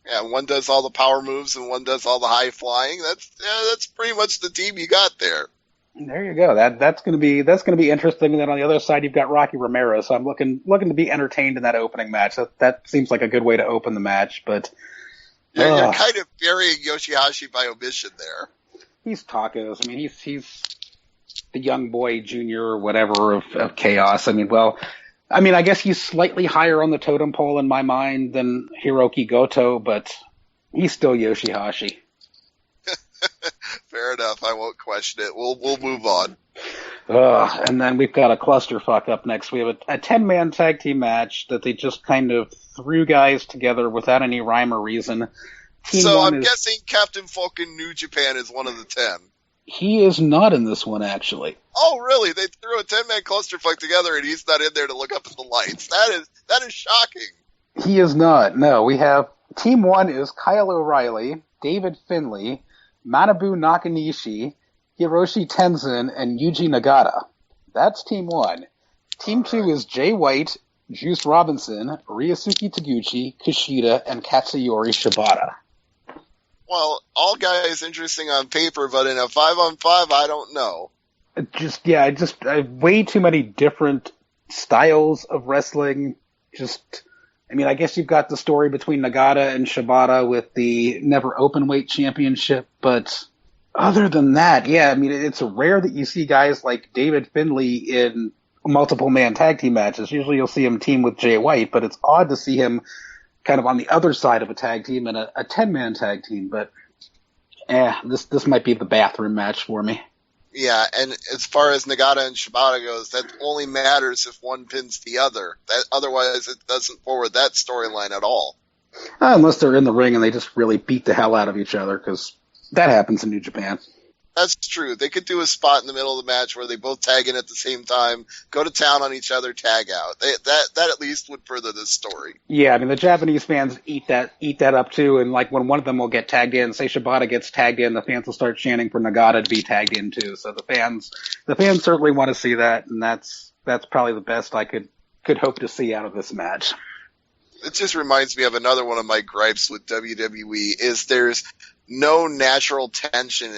yeah, one does all the power moves and one does all the high flying. That's pretty much the team you got there. There you go. That's gonna be interesting. And then on the other side you've got Rocky Romero, so I'm looking to be entertained in that opening match. That seems like a good way to open the match, but you're kind of burying Yoshihashi by omission there. He's tacos. I mean, he's the young boy junior or whatever of Chaos. I guess he's slightly higher on the totem pole in my mind than Hiroki Goto, but he's still Yoshihashi. Fair enough. I won't question it. We'll move on. And then we've got a clusterfuck up next. We have a 10-man tag team match that they just kind of threw guys together without any rhyme or reason. I'm guessing Captain Falcon New Japan is one of the 10. He is not in this one, actually. Oh, really? They threw a 10-man clusterfuck together, and he's not in there to look up at the lights. That is shocking. He is not. No, we have Team 1 is Kyle O'Reilly, David Finlay, Manabu Nakanishi, Hiroshi Tenzin, and Yuji Nagata. That's Team 1. Team 2 is Jay White, Juice Robinson, Ryosuke Taguchi, Kushida, and Katsuyori Shibata. Well, all guys interesting on paper, but in a 5-on-5, I don't know. Way too many different styles of wrestling. I guess you've got the story between Nagata and Shibata with the Never Openweight Championship, but other than that, it's rare that you see guys like David Finlay in multiple man tag team matches. Usually you'll see him team with Jay White, but it's odd to see him kind of on the other side of a tag team in a 10-man tag team, but this might be the bathroom match for me. Yeah, and as far as Nagata and Shibata goes, that only matters if one pins the other. Otherwise, it doesn't forward that storyline at all. Unless they're in the ring and they just really beat the hell out of each other, because that happens in New Japan. That's true. They could do a spot in the middle of the match where they both tag in at the same time, go to town on each other, tag out. That at least would further this story. Yeah, the Japanese fans eat that up too, and when one of them will get tagged in, say Shibata gets tagged in, the fans will start chanting for Nagata to be tagged in too. So the fans certainly want to see that, and that's probably the best I could hope to see out of this match. It just reminds me of another one of my gripes with WWE is there's no natural tension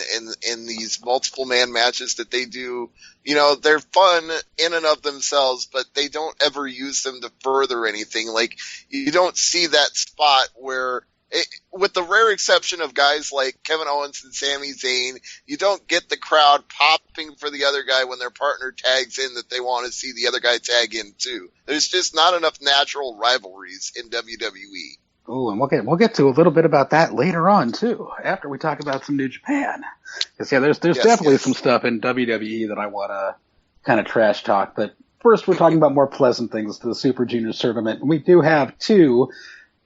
in these multiple man matches that they do. They're fun in and of themselves, but they don't ever use them to further anything. Like, you don't see that spot where, with the rare exception of guys like Kevin Owens and Sami Zayn, you don't get the crowd popping for the other guy when their partner tags in that they want to see the other guy tag in too. There's just not enough natural rivalries in WWE. Oh, and we'll get to a little bit about that later on too, after we talk about some New Japan. Because there's definitely some stuff in WWE that I want to kind of trash talk. But first, we're talking about more pleasant things to the Super Juniors tournament. And we do have two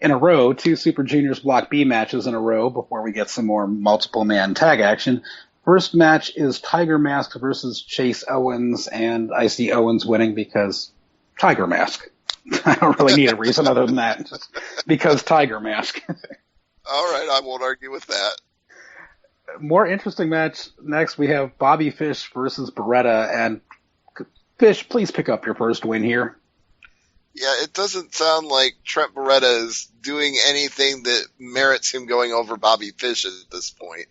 Super Juniors Block B matches in a row before we get some more multiple man tag action. First match is Tiger Mask versus Chase Owens, and I see Owens winning because Tiger Mask. I don't really need a reason other than that, just because Tiger Mask. All right, I won't argue with that. More interesting match. Next, we have Bobby Fish versus Beretta, and Fish, please pick up your first win here. Yeah, it doesn't sound like Trent Beretta is doing anything that merits him going over Bobby Fish at this point.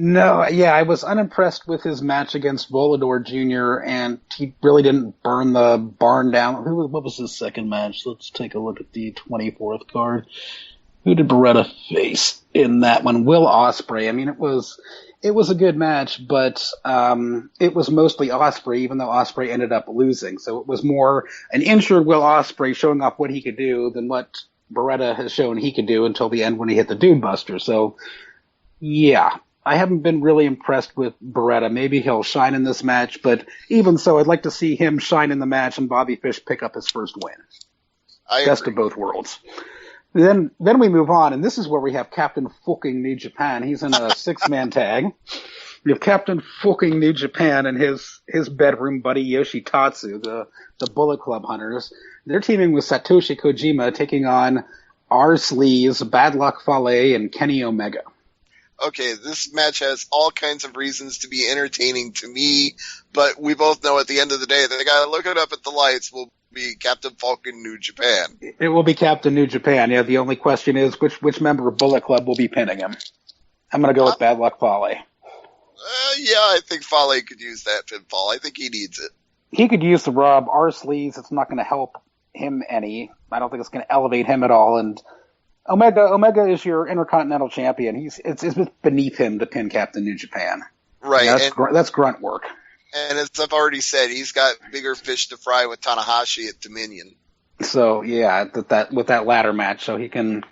No, I was unimpressed with his match against Volador Jr., and he really didn't burn the barn down. What was his second match? Let's take a look at the 24th card. Who did Beretta face in that one? Will Ospreay. It was a good match, but it was mostly Ospreay, even though Ospreay ended up losing. So it was more an injured Will Ospreay showing off what he could do than what Beretta has shown he could do until the end when he hit the Dude Buster. So, yeah. I haven't been really impressed with Beretta. Maybe he'll shine in this match, but even so, I'd like to see him shine in the match and Bobby Fish pick up his first win. I Best agree. of both worlds. Then we move on, and this is where we have Captain fucking New Japan. He's in a 6-man tag. We have Captain fucking New Japan and his bedroom buddy Yoshitatsu, the Bullet Club Hunters. They're teaming with Satoshi Kojima, taking on Sleaze, Bad Luck Fale, and Kenny Omega. Okay, this match has all kinds of reasons to be entertaining to me, but we both know at the end of the day that the guy looking up at the lights will be Captain Falcon New Japan. It will be Captain New Japan. Yeah, the only question is which member of Bullet Club will be pinning him. I'm going to go with Bad Luck Fale. Yeah, I think Fale could use that pinfall. I think he needs it. He could use the rub. Sleaze, it's not going to help him any. I don't think it's going to elevate him at all, and Omega is your Intercontinental Champion. It's beneath him to pin Captain New Japan. Right. Yeah, that's grunt work. And as I've already said, he's got bigger fish to fry with Tanahashi at Dominion. So yeah, that with that ladder match, so he can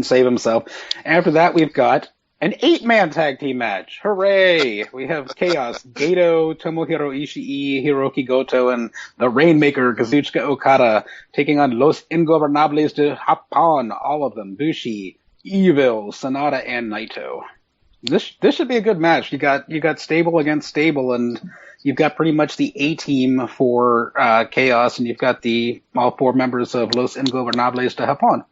save himself. After that, we've got an 8-man tag team match. Hooray! We have Chaos, Gato, Tomohiro Ishii, Hiroki Goto, and the Rainmaker, Kazuchika Okada, taking on Los Ingobernables de Japón, all of them. Bushi, Evil, Sonata, and Naito. This should be a good match. You got stable against stable, and you've got pretty much the A team for Chaos, and you've got all 4 members of Los Ingobernables de Japón.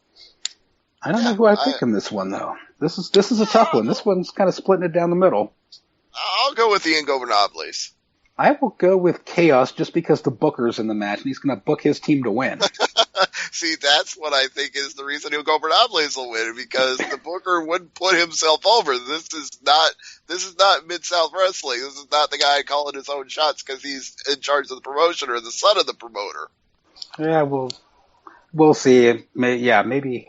I don't know who I pick in this one though. This is a tough one. This one's kind of splitting it down the middle. I'll go with the Ingobernables. I will go with Chaos just because the Booker's in the match, and he's going to book his team to win. See, that's what I think is the reason Ingobernables will win, because the Booker wouldn't put himself over. This is not Mid-South Wrestling. This is not the guy calling his own shots because he's in charge of the promotion or the son of the promoter. Yeah, we'll see. Maybe.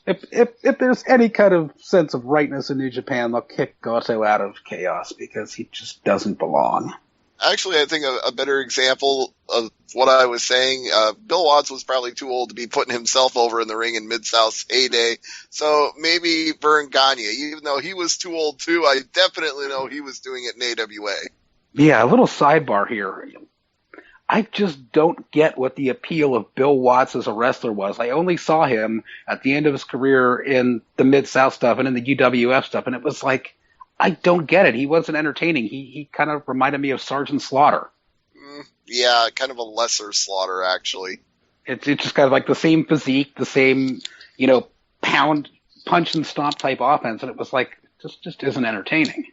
If there's any kind of sense of rightness in New Japan, they'll kick Goto out of Chaos because he just doesn't belong. Actually, I think a better example of what I was saying, Bill Watts was probably too old to be putting himself over in the ring in Mid-South's heyday. So maybe Vern Gagne, even though he was too old too, I definitely know he was doing it in AWA. Yeah, a little sidebar here. I just don't get what the appeal of Bill Watts as a wrestler was. I only saw him at the end of his career in the Mid-South stuff and in the UWF stuff, and it was like, I don't get it. He wasn't entertaining. He kind of reminded me of Sergeant Slaughter. Yeah, kind of a lesser Slaughter, actually. It's just kind of like the same physique, the same, punch and stomp type offense, and it was like, just isn't entertaining.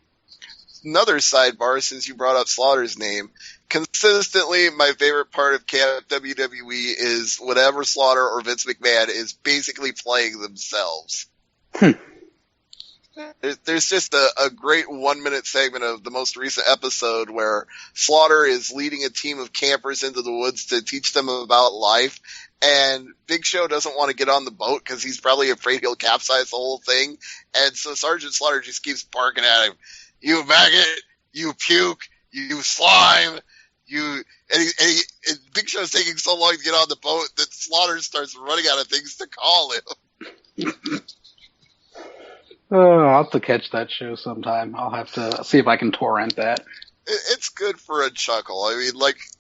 Another sidebar, since you brought up Slaughter's name, consistently my favorite part of WWE is whenever Slaughter or Vince McMahon is basically playing themselves. There's just a great 1-minute segment of the most recent episode where Slaughter is leading a team of campers into the woods to teach them about life, and Big Show doesn't want to get on the boat because he's probably afraid he'll capsize the whole thing, and so Sergeant Slaughter just keeps barking at him. You maggot, you puke, you slime, and Big Show's taking so long to get on the boat that Slaughter starts running out of things to call him. I'll have to catch that show sometime. I'll have to see if I can torrent that. It's good for a chuckle. I mean,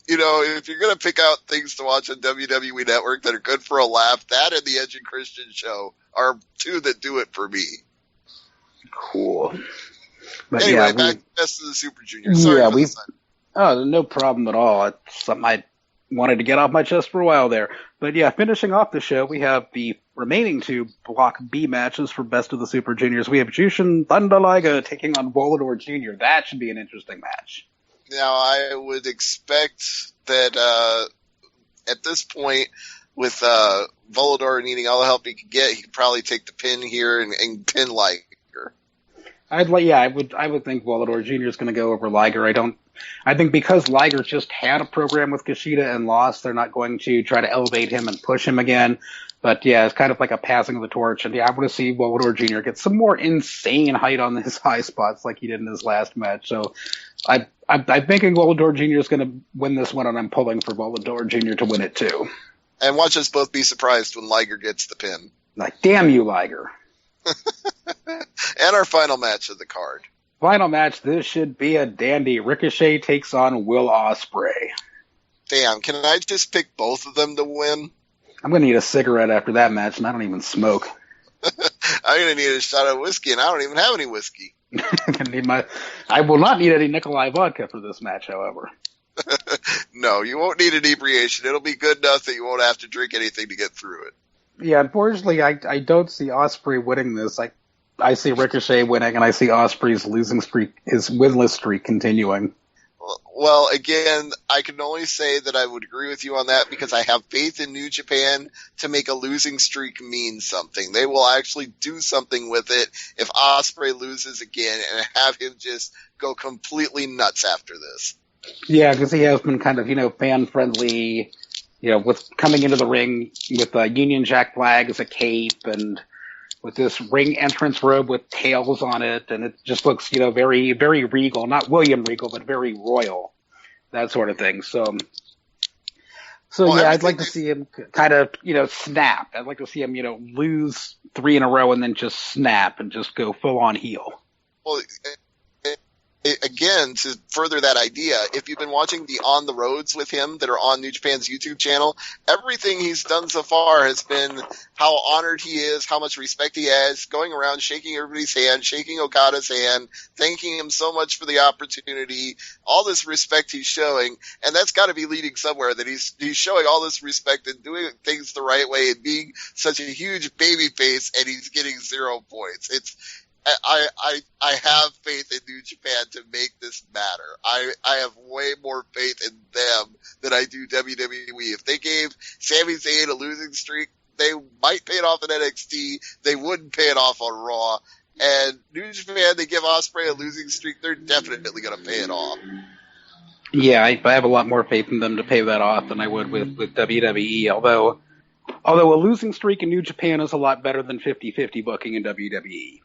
if you're going to pick out things to watch on WWE Network that are good for a laugh, that and the Edge and Christian show are 2 that do it for me. Cool. But anyway, back to Best of the Super Juniors. Sorry no problem at all. It's something I wanted to get off my chest for a while there. But yeah, finishing off the show, we have the remaining 2 Block B matches for Best of the Super Juniors. We have Jushin Thunder Liger taking on Volador Jr. That should be an interesting match. Now, I would expect that at this point, with Volador needing all the help he could get, he could probably take the pin here and pin Liger. I would think Volador Jr. is going to go over Liger. I think because Liger just had a program with Kushida and lost, they're not going to try to elevate him and push him again. But yeah, it's kind of like a passing of the torch. And yeah, I want to see Volador Jr. get some more insane height on his high spots like he did in his last match. So I'm thinking Volador Jr. is going to win this one, and I'm pulling for Volador Jr. to win it too. And watch us both be surprised when Liger gets the pin. Like, damn you, Liger. And our final match of the card. Final match, this should be a dandy. Ricochet takes on Will Ospreay. Damn, can I just pick both of them to win? I'm going to need a cigarette after that match, and I don't even smoke. I'm going to need a shot of whiskey, and I don't even have any whiskey. I will not need any Nikolai vodka for this match, however. No, you won't need inebriation. It'll be good enough that you won't have to drink anything to get through it. Yeah, unfortunately, I don't see Ospreay winning this. I see Ricochet winning, and I see Ospreay's losing streak, his winless streak, continuing. Well, again, I can only say that I would agree with you on that because I have faith in New Japan to make a losing streak mean something. They will actually do something with it if Ospreay loses again and have him just go completely nuts after this. Yeah, because he has been kind of, fan-friendly, with coming into the ring with a Union Jack flag as a cape and with this ring entrance robe with tails on it, and it just looks, very, very regal. Not William Regal, but very royal, that sort of thing. So yeah, I'd like to see him kind of, snap. I'd like to see him, lose 3 in a row and then just snap and just go full-on heel. Well, again, to further that idea, if you've been watching the On the Roads with him that are on New Japan's YouTube channel, everything he's done so far has been how honored he is, how much respect he has, going around shaking everybody's hand, shaking Okada's hand, thanking him so much for the opportunity, all this respect he's showing, and that's got to be leading somewhere, that he's showing all this respect and doing things the right way and being such a huge baby face, and he's getting 0 points. I have faith in New Japan to make this matter. I have way more faith in them than I do WWE. If they gave Sami Zayn a losing streak, they might pay it off in NXT. They wouldn't pay it off on Raw. And New Japan, they give Ospreay a losing streak, they're definitely going to pay it off. Yeah, I have a lot more faith in them to pay that off than I would with WWE, although a losing streak in New Japan is a lot better than 50-50 booking in WWE.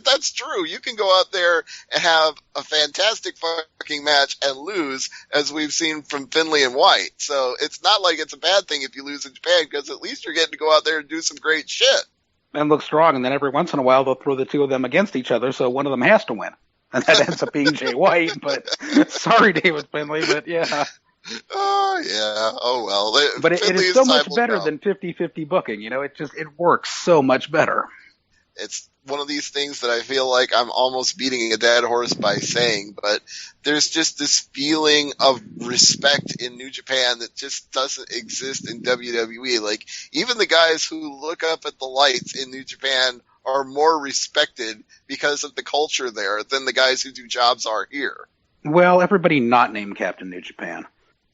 That's true. You can go out there and have a fantastic fucking match and lose, as we've seen from Finlay and White. So it's not like it's a bad thing if you lose in Japan, because at least you're getting to go out there and do some great shit. And look strong, and then every once in a while they'll throw the two of them against each other, so one of them has to win. And that ends up being Jay White, but sorry, David Finlay, but yeah. Oh, yeah. Oh, well. But it is so much better than 50-50 booking, it works so much better. It's one of these things that I feel like I'm almost beating a dead horse by saying, but there's just this feeling of respect in New Japan that just doesn't exist in WWE. Like, even the guys who look up at the lights in New Japan are more respected because of the culture there than the guys who do jobs are here. Well, everybody not named Captain New Japan.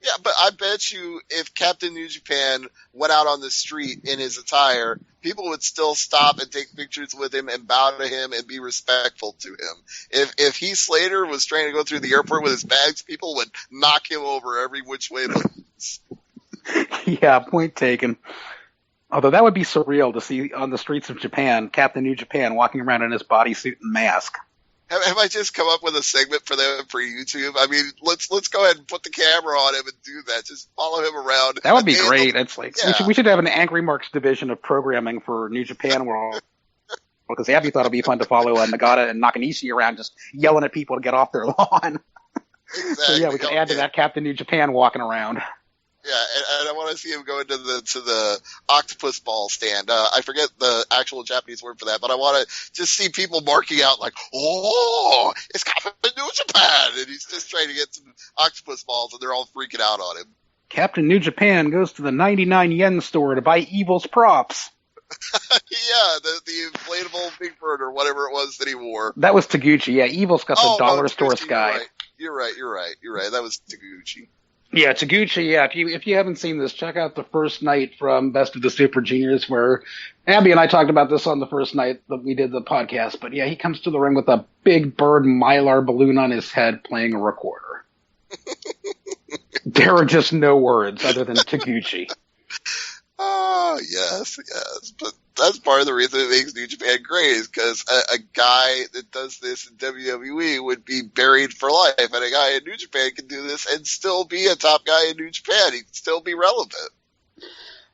Yeah, but I bet you if Captain New Japan went out on the street in his attire, people would still stop and take pictures with him and bow to him and be respectful to him. If Heath Slater was trying to go through the airport with his bags, people would knock him over every which way but loose. Yeah, point taken. Although that would be surreal to see on the streets of Japan, Captain New Japan walking around in his bodysuit and mask. Have I just come up with a segment for them for YouTube? I mean, let's go ahead and put the camera on him and do that. Just follow him around. That would be great. It's like we should have an Angry Marks division of programming for New Japan World. Because Abby thought it'd be fun to follow Nagata and Nakanishi around just yelling at people to get off their lawn. Exactly. So yeah, we could add to that Captain New Japan walking around. Yeah, and I want to see him go into the octopus ball stand. I forget the actual Japanese word for that, but I want to just see people marking out like, "Oh, it's Captain New Japan," and he's just trying to get some octopus balls, and they're all freaking out on him. Captain New Japan goes to the 99 yen store to buy Evil's props. Yeah, the inflatable Big Bird or whatever it was that he wore. That was Taguchi. Yeah, Evil's got the dollar store sky. You're right. That was Taguchi. Yeah, Taguchi, yeah. If you haven't seen this, check out the first night from Best of the Super Juniors where Abby and I talked about this on the first night that we did the podcast. But yeah, he comes to the ring with a big bird Mylar balloon on his head playing a recorder. There are just no words other than Taguchi. Oh, yes. But that's part of the reason it makes New Japan great is because a guy that does this in WWE would be buried for life, and a guy in New Japan can do this and still be a top guy in New Japan. He can still be relevant.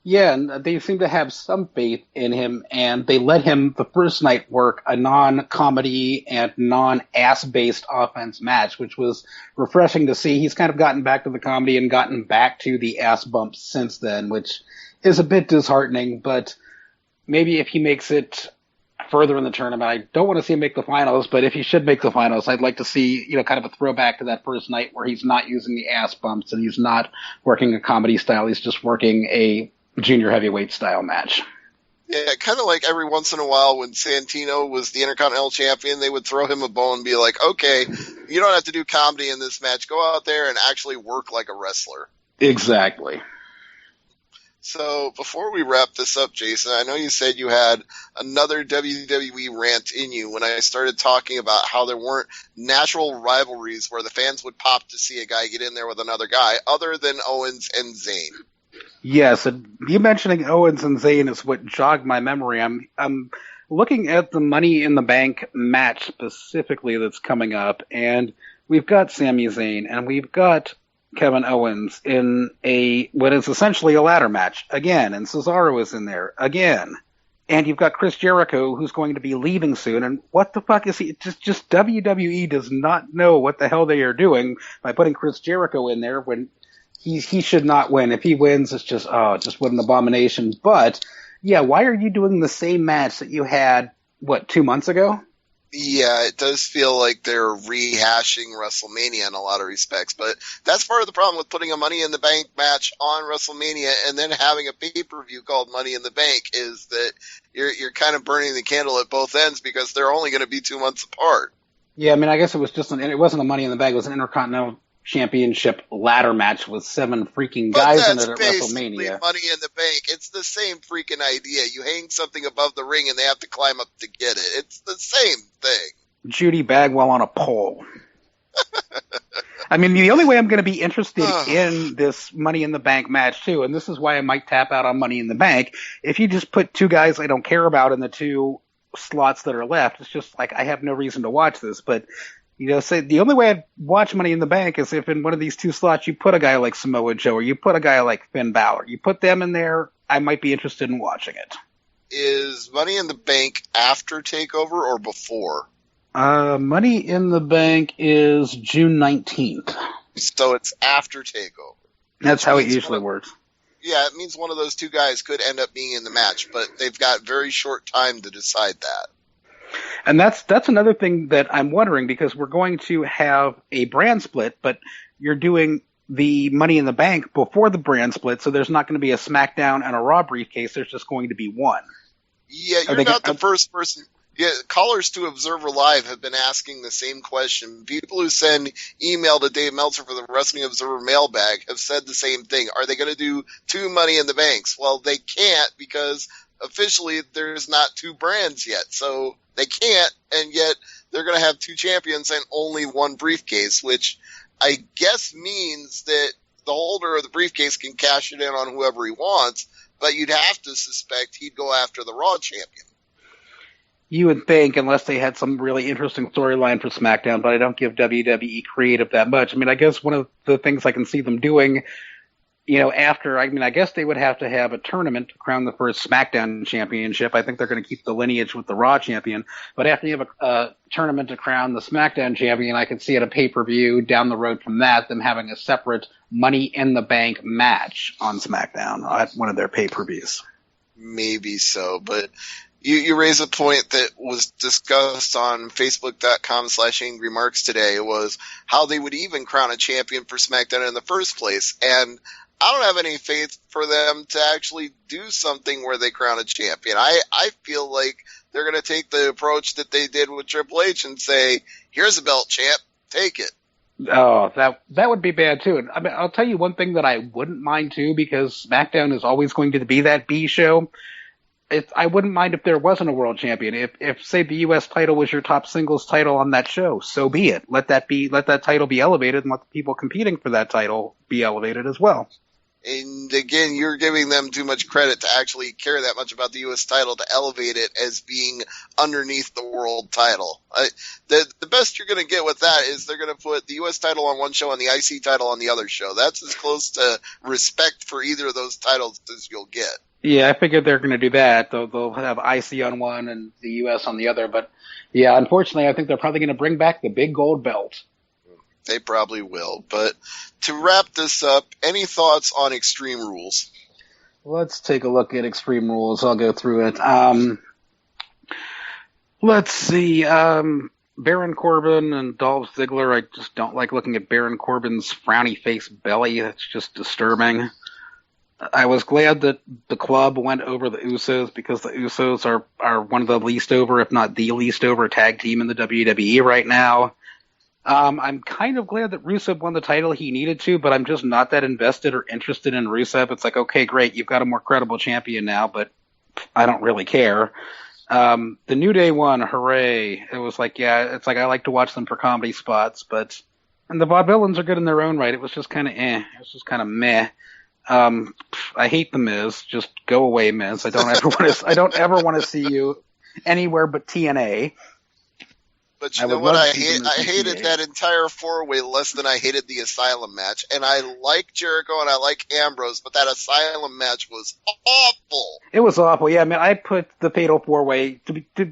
Yeah, and they seem to have some faith in him, and they let him the first night work a non-comedy and non-ass-based offense match, which was refreshing to see. He's kind of gotten back to the comedy and gotten back to the ass bumps since then, which is a bit disheartening, but maybe if he makes it further in the tournament, I don't want to see him make the finals, but if he should make the finals, I'd like to see, kind of a throwback to that first night where he's not using the ass bumps and he's not working a comedy style, he's just working a junior heavyweight style match. Yeah, kind of like every once in a while when Santino was the Intercontinental Champion, they would throw him a bone and be like, okay, you don't have to do comedy in this match. Go out there and actually work like a wrestler. Exactly. So before we wrap this up, Jason, I know you said you had another WWE rant in you when I started talking about how there weren't natural rivalries where the fans would pop to see a guy get in there with another guy other than Owens and Zayn. Yes, and you mentioning Owens and Zayn is what jogged my memory. I'm looking at the Money in the Bank match specifically that's coming up, and we've got Sami Zayn and we've got Kevin Owens in what is essentially a ladder match again, and Cesaro is in there again, and you've got Chris Jericho who's going to be leaving soon. And what the fuck is he? Just WWE does not know what the hell they are doing by putting Chris Jericho in there when he should not win. If he wins, it's just what an abomination. But yeah, why are you doing the same match that you had 2 months ago? Yeah, it does feel like they're rehashing WrestleMania in a lot of respects, but that's part of the problem with putting a Money in the Bank match on WrestleMania and then having a pay-per-view called Money in the Bank is that you're kind of burning the candle at both ends because they're only going to be 2 months apart. Yeah, I mean, I guess it was it wasn't a Money in the Bank, it was an Intercontinental Championship ladder match with 7 freaking guys in it at WrestleMania. Money in the Bank. It's the same freaking idea. You hang something above the ring and they have to climb up to get it. It's the same thing. Judy Bagwell on a pole. I mean, the only way I'm going to be interested in this Money in the Bank match, too, and this is why I might tap out on Money in the Bank, if you just put 2 guys I don't care about in the 2 slots that are left, it's just like I have no reason to watch this, but say the only way I'd watch Money in the Bank is if in one of these 2 slots you put a guy like Samoa Joe or you put a guy like Finn Balor. You put them in there, I might be interested in watching it. Is Money in the Bank after TakeOver or before? Money in the Bank is June 19th. So it's after TakeOver. That's how it usually works. Yeah, it means one of those 2 guys could end up being in the match, but they've got very short time to decide that. And that's another thing that I'm wondering, because we're going to have a brand split, but you're doing the Money in the Bank before the brand split, so there's not going to be a SmackDown and a Raw briefcase. There's just going to be one. Yeah, you're not the first person. Yeah, callers to Observer Live have been asking the same question. People who send email to Dave Meltzer for the Wrestling Observer mailbag have said the same thing. Are they going to do 2 Money in the Banks? Well, they can't because officially there's not 2 brands yet. So they can't, and yet they're going to have 2 champions and only 1 briefcase, which I guess means that the holder of the briefcase can cash it in on whoever he wants, but you'd have to suspect he'd go after the Raw champion. You would think, unless they had some really interesting storyline for SmackDown, but I don't give WWE creative that much. I mean, I guess one of the things I can see them doing, I guess they would have to have a tournament to crown the first SmackDown championship. I think they're going to keep the lineage with the Raw champion. But after you have a tournament to crown the SmackDown champion, I could see at a pay-per-view down the road from that, them having a separate Money in the Bank match on SmackDown at one of their pay-per-views. Maybe so, but you raise a point that was discussed on Facebook.com/AngryMarks today, was how they would even crown a champion for SmackDown in the first place. And I don't have any faith for them to actually do something where they crown a champion. I feel like they're going to take the approach that they did with Triple H and say, here's a belt, champ, take it. Oh, that would be bad too. And I mean, I'll tell you one thing that I wouldn't mind too, because SmackDown is always going to be that B show. I wouldn't mind if there wasn't a world champion. If say the U.S. title was your top singles title on that show, so be it. Let that title be elevated, and let the people competing for that title be elevated as well. And again, you're giving them too much credit to actually care that much about the U.S. title to elevate it as being underneath the world title. The best you're going to get with that is they're going to put the U.S. title on one show and the IC title on the other show. That's as close to respect for either of those titles as you'll get. Yeah, I figured they're going to do that. They'll have IC on one and the US on the other. But yeah, unfortunately, I think they're probably going to bring back the big gold belt. They probably will. But to wrap this up, any thoughts on Extreme Rules? Let's take a look at Extreme Rules. I'll go through it. Let's see. Baron Corbin and Dolph Ziggler. I just don't like looking at Baron Corbin's frowny face belly. That's just disturbing. I was glad that the club went over the Usos because the Usos are one of the least over, if not the least over, tag team in the WWE right now. I'm kind of glad that Rusev won the title. He needed to, but I'm just not that invested or interested in Rusev. It's like, okay, great, you've got a more credible champion now, but I don't really care. The New Day won, hooray. It was like, yeah, it's like I like to watch them for comedy spots, and the Vaudevillains are good in their own right. It was just kind of It was just kind of meh. I hate the Miz. Just go away, Miz. I don't ever want to see you anywhere but TNA. But you know what? I hated that entire four-way less than I hated the Asylum match. And I like Jericho and I like Ambrose, but that Asylum match was awful. It was awful. Yeah, I mean, I put the Fatal Four-Way.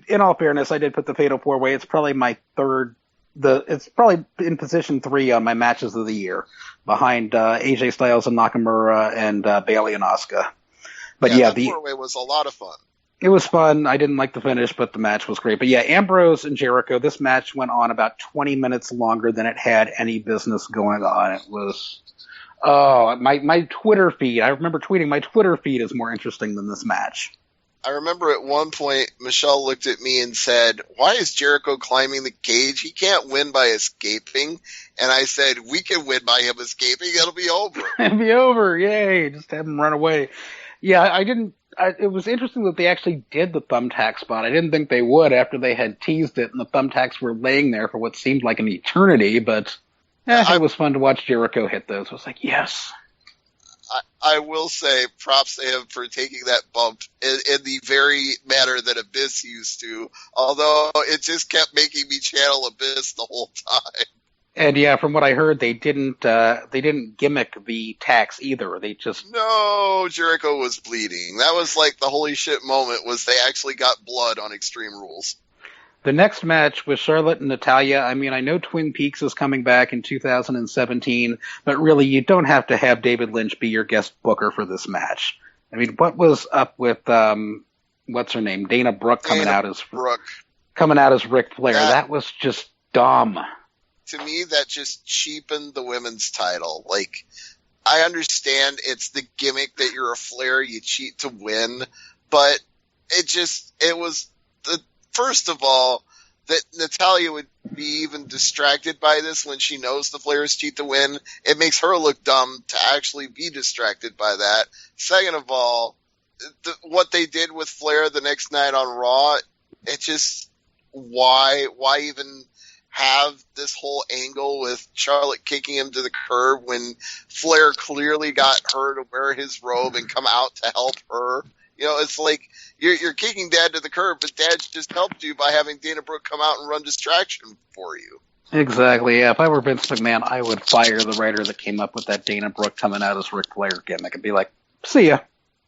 In all fairness, I did put the Fatal Four-Way. It's probably my third. It's probably in position 3 on my matches of the year, behind AJ Styles and Nakamura and Bayley and Asuka. But yeah, the four-way was a lot of fun. It was fun. I didn't like the finish, but the match was great. But yeah, Ambrose and Jericho, this match went on about 20 minutes longer than it had any business going on. It was, my Twitter feed, I remember tweeting, my Twitter feed is more interesting than this match. I remember at one point, Michelle looked at me and said, why is Jericho climbing the cage? He can't win by escaping. And I said, we can win by him escaping. It'll be over. It'll be over. Yay. Just have him run away. Yeah, it was interesting that they actually did the thumbtack spot. I didn't think they would after they had teased it and the thumbtacks were laying there for what seemed like an eternity, but it was fun to watch Jericho hit those. I was like, yes. I will say props to him for taking that bump in the very manner that Abyss used to, although it just kept making me channel Abyss the whole time. And yeah, from what I heard, they didn't gimmick the tacks either. No, Jericho was bleeding. That was like the holy shit moment was they actually got blood on Extreme Rules. The next match was Charlotte and Natalya. I mean, I know Twin Peaks is coming back in 2017, but really you don't have to have David Lynch be your guest booker for this match. I mean, what was up with, what's her name? Dana Brooke coming out as Ric Flair. That was just dumb. To me, that just cheapened the women's title. Like, I understand it's the gimmick that you're a Flair, you cheat to win, but it was first of all, that Natalya would be even distracted by this when she knows the Flairs cheat to win. It makes her look dumb to actually be distracted by that. Second of all, what they did with Flair the next night on Raw, it just, why even have this whole angle with Charlotte kicking him to the curb when Flair clearly got her to wear his robe and come out to help her? You know, it's like you're kicking Dad to the curb, but Dad just helped you by having Dana Brooke come out and run distraction for you. Exactly, yeah. If I were Vince McMahon, I would fire the writer that came up with that Dana Brooke coming out as Ric Flair gimmick and be like, see ya.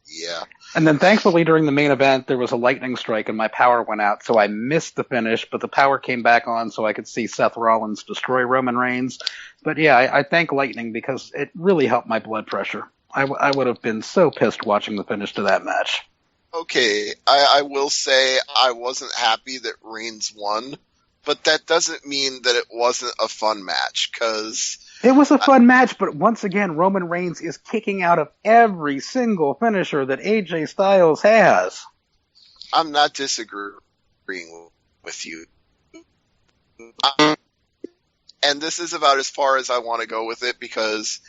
Yeah. And then thankfully during the main event, there was a lightning strike and my power went out, so I missed the finish, but the power came back on so I could see Seth Rollins destroy Roman Reigns. But yeah, I thank lightning because it really helped my blood pressure. I would have been so pissed watching the finish to that match. Okay, I will say I wasn't happy that Reigns won, but that doesn't mean that it wasn't a fun match, because... It was a fun match, but once again, Roman Reigns is kicking out of every single finisher that AJ Styles has. I'm not disagreeing with you. And this is about as far as I want to go with it, because...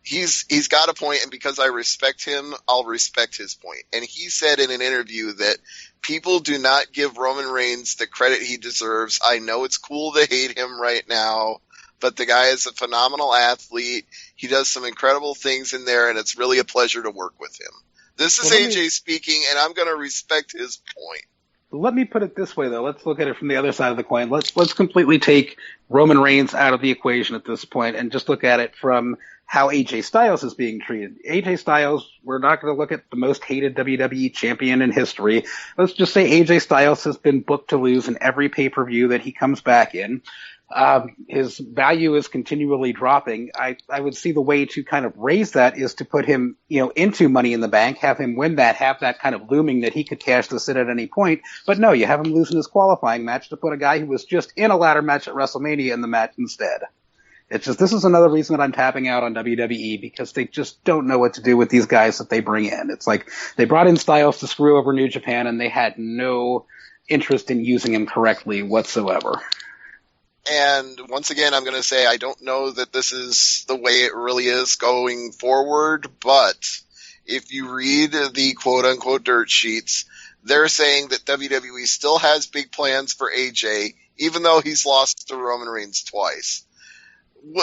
He's got a point, and because I respect him, I'll respect his point. And he said in an interview that people do not give Roman Reigns the credit he deserves. I know it's cool to hate him right now, but the guy is a phenomenal athlete. He does some incredible things in there, and it's really a pleasure to work with him. This is AJ speaking, and I'm going to respect his point. Let me put it this way, though. Let's look at it from the other side of the coin. Let's completely take Roman Reigns out of the equation at this point and just look at it from how AJ Styles is being treated. AJ Styles, we're not going to look at the most hated WWE champion in history. Let's just say AJ Styles has been booked to lose in every pay-per-view that he comes back in. His value is continually dropping. I would see the way to kind of raise that is to put him, into Money in the Bank, have him win that, have that kind of looming that he could cash this in at any point. But no, you have him losing his qualifying match to put a guy who was just in a ladder match at WrestleMania in the match instead. It's just, this is another reason that I'm tapping out on WWE, because they just don't know what to do with these guys that they bring in. It's like they brought in Styles to screw over New Japan, and they had no interest in using him correctly whatsoever. And once again, I'm going to say I don't know that this is the way it really is going forward, but if you read the quote-unquote dirt sheets, they're saying that WWE still has big plans for AJ, even though he's lost to Roman Reigns twice.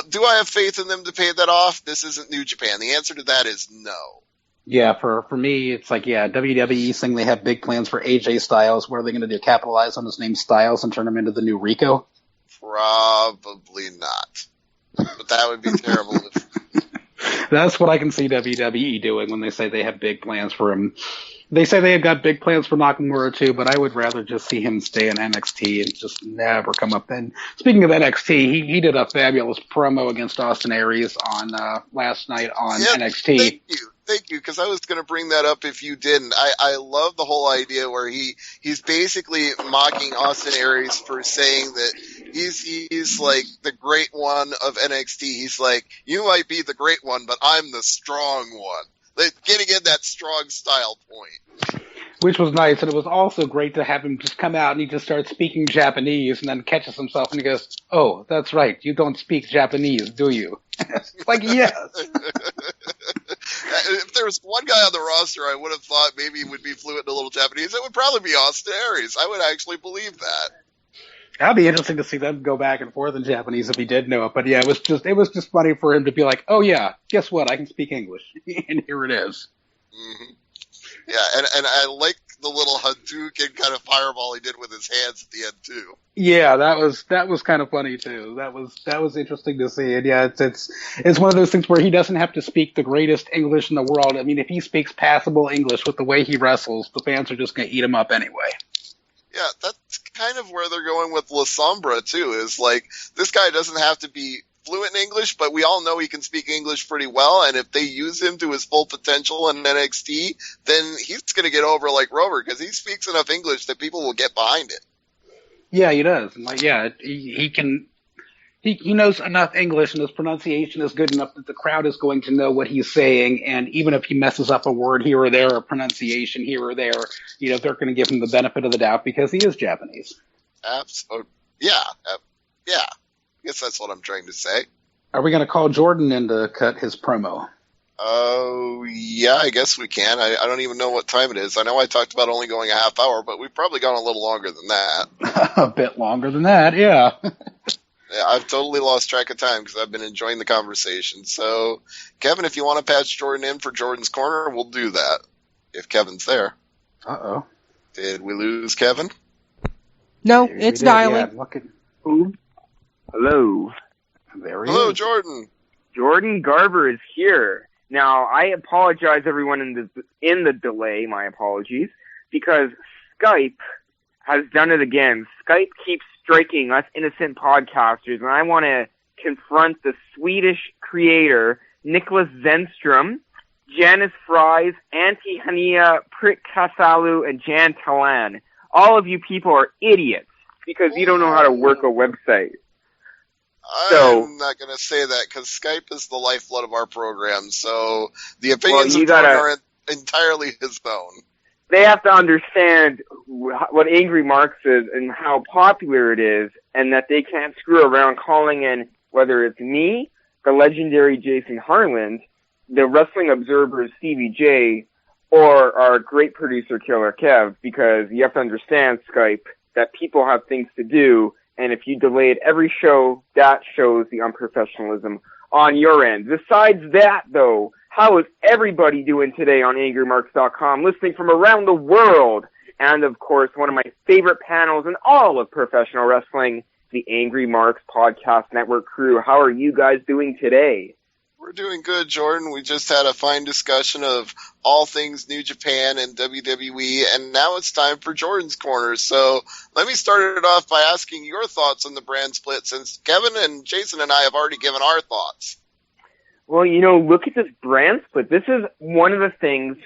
Do I have faith in them to pay that off? This isn't New Japan. The answer to that is no. Yeah, for me, it's like, WWE saying they have big plans for AJ Styles. What are they going to do, capitalize on his name Styles and turn him into the new Rico? Probably not. But that would be terrible. That's what I can see WWE doing when they say they have big plans for him. They say they have got big plans for Nakamura too, but I would rather just see him stay in NXT and just never come up. And speaking of NXT, he did a fabulous promo against Austin Aries on last night on NXT. Thank you, because I was going to bring that up if you didn't. I love the whole idea where he's basically mocking Austin Aries for saying that he's like the great one of NXT. He's like, you might be the great one, but I'm the strong one. Like, getting in that strong style point. Which was nice, and it was also great to have him just come out and he just starts speaking Japanese and then catches himself and he goes, oh, that's right, you don't speak Japanese, do you? Like, yes. If there was one guy on the roster I would have thought maybe he would be fluent in a little Japanese, it would probably be Austin Aries. I would actually believe that. That'd be interesting to see them go back and forth in Japanese if he did know it. But yeah, it was just funny for him to be like, oh yeah, guess what? I can speak English. And here it is. Mm-hmm. Yeah, and I like the little Hadouken kind of fireball he did with his hands at the end too. Yeah, that was kind of funny too. That was interesting to see. And yeah, it's one of those things where he doesn't have to speak the greatest English in the world. I mean, if he speaks passable English with the way he wrestles, the fans are just going to eat him up anyway. Yeah, that's kind of where they're going with La Sombra too, is like, this guy doesn't have to be fluent in English, but we all know he can speak English pretty well, and if they use him to his full potential in NXT, then he's going to get over like Rover, because he speaks enough English that people will get behind it. Yeah, he does. And like, yeah, he knows enough English, and his pronunciation is good enough that the crowd is going to know what he's saying, and even if he messes up a word here or there, a pronunciation here or there, they're going to give him the benefit of the doubt because he is Japanese. Absolutely. Yeah. I guess that's what I'm trying to say. Are we going to call Jordan in to cut his promo? Oh, yeah, I guess we can. I don't even know what time it is. I know I talked about only going a half hour, but we've probably gone a little longer than that. A bit longer than that, yeah. Yeah, I've totally lost track of time because I've been enjoying the conversation. So, Kevin, if you want to patch Jordan in for Jordan's Corner, we'll do that. If Kevin's there. Uh-oh. Did we lose Kevin? No, it's dialing. Yeah, Hello. There he Hello, is. Jordan. Jordan Garver is here. Now, I apologize, everyone, in the delay. My apologies, because Skype has done it again. Skype keeps striking us innocent podcasters, and I want to confront the Swedish creator, Nicholas Zenström, Janice Fries, Antti Hania, Prit Kasalu, and Jan Talan. All of you people are idiots because you don't know how to work a website. I'm not going to say that because Skype is the lifeblood of our program, so the opinions of Jordan are entirely his own. They have to understand what Angry Marks is and how popular it is, and that they can't screw around calling in, whether it's me, the legendary Jason Harland, the Wrestling Observer's Stevie J, or our great producer Killer Kev, because you have to understand, Skype, that people have things to do, And if you delayed every show, that shows the unprofessionalism on your end. Besides that, though, how is everybody doing today on AngryMarks.com, listening from around the world? And, of course, one of my favorite panels in all of professional wrestling, the Angry Marks Podcast Network crew. How are you guys doing today? We're doing good, Jordan. We just had a fine discussion of all things New Japan and WWE, and now it's time for Jordan's Corner. So let me start it off by asking your thoughts on the brand split, since Kevin and Jason and I have already given our thoughts. Well, you know, look at this brand split. This is one of the things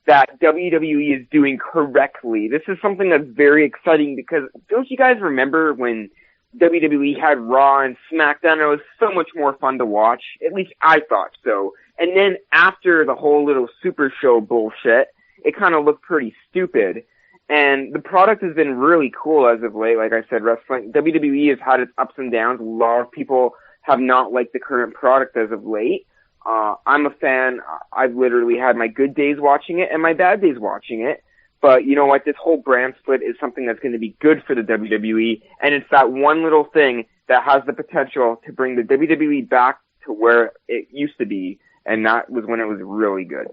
that WWE is doing correctly. This is something that's very exciting because don't you guys remember when WWE had Raw and SmackDown? It was so much more fun to watch. At least I thought so. And then after the whole little Super Show bullshit, it kind of looked pretty stupid. And the product has been really cool as of late. Like I said, wrestling, WWE has had its ups and downs. A lot of people have not liked the current product as of late. I'm a fan. I've literally had my good days watching it and my bad days watching it. But you know what? This whole brand split is something that's going to be good for the WWE, and it's that one little thing that has the potential to bring the WWE back to where it used to be, and that was when it was really good.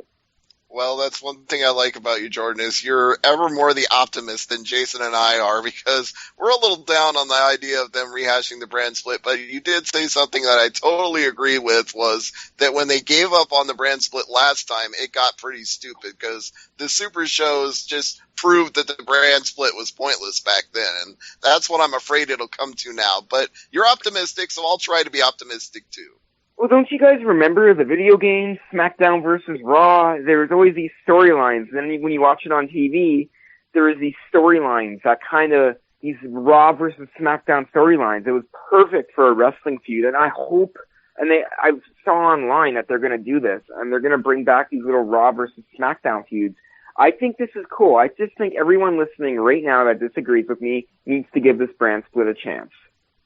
Well, that's one thing I like about you, Jordan, is you're ever more the optimist than Jason and I are, because we're a little down on the idea of them rehashing the brand split. But you did say something that I totally agree with, was that when they gave up on the brand split last time, it got pretty stupid, because the Super Shows just proved that the brand split was pointless back then. And that's what I'm afraid it'll come to now. But you're optimistic, so I'll try to be optimistic too. Well, don't you guys remember the video games, SmackDown versus Raw? There was always these storylines. Then when you watch it on TV, there was these storylines that kind of, these Raw versus SmackDown storylines. It was perfect for a wrestling feud, and I hope, and I saw online that they're going to do this, and they're going to bring back these little Raw versus SmackDown feuds. I think this is cool. I just think everyone listening right now that disagrees with me needs to give this brand split a chance.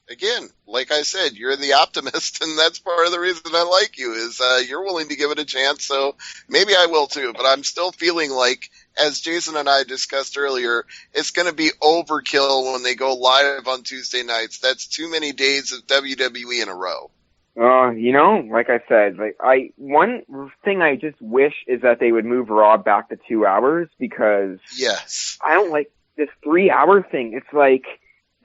Again, like I said, you're the optimist, and that's part of the reason I like you, is you're willing to give it a chance, so maybe I will too, but I'm still feeling like, as Jason and I discussed earlier, it's going to be overkill when they go live on Tuesday nights. That's too many days of WWE in a row. You know, like I said, one thing I just wish is that they would move Raw back to 2 hours, because yes, I don't like this 3-hour thing. It's like,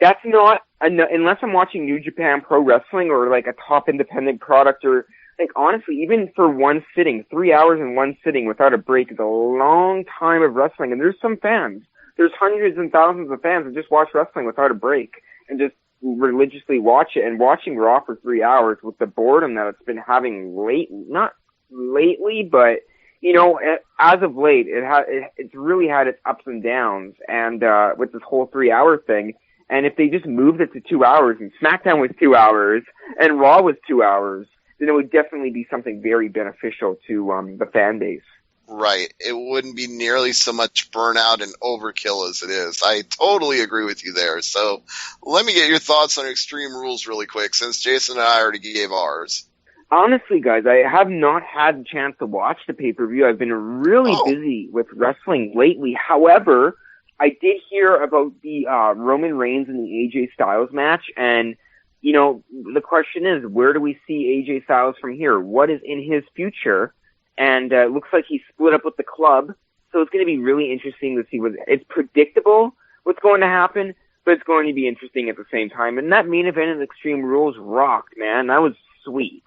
that's not, unless I'm watching New Japan Pro Wrestling or like a top independent product, or like honestly, even for one sitting, 3 hours in one sitting without a break is a long time of wrestling. And there's some fans, there's hundreds and thousands of fans that just watch wrestling without a break and just religiously watch it. And watching Raw for 3 hours with the boredom that it's been having not lately, but you know, as of late, it's really had its ups and downs. And with this whole 3-hour thing. And if they just moved it to 2 hours, and SmackDown was 2 hours, and Raw was 2 hours, then it would definitely be something very beneficial to the fan base. Right. It wouldn't be nearly so much burnout and overkill as it is. I totally agree with you there. So let me get your thoughts on Extreme Rules really quick, since Jason and I already gave ours. Honestly, guys, I have not had a chance to watch the pay-per-view. I've been really busy with wrestling lately. However, I did hear about the Roman Reigns and the AJ Styles match, and, you know, the question is, where do we see AJ Styles from here? What is in his future? And it looks like he split up with the club, so it's going to be really interesting to see it's predictable what's going to happen, but it's going to be interesting at the same time. And that main event of Extreme Rules rocked, man. That was sweet.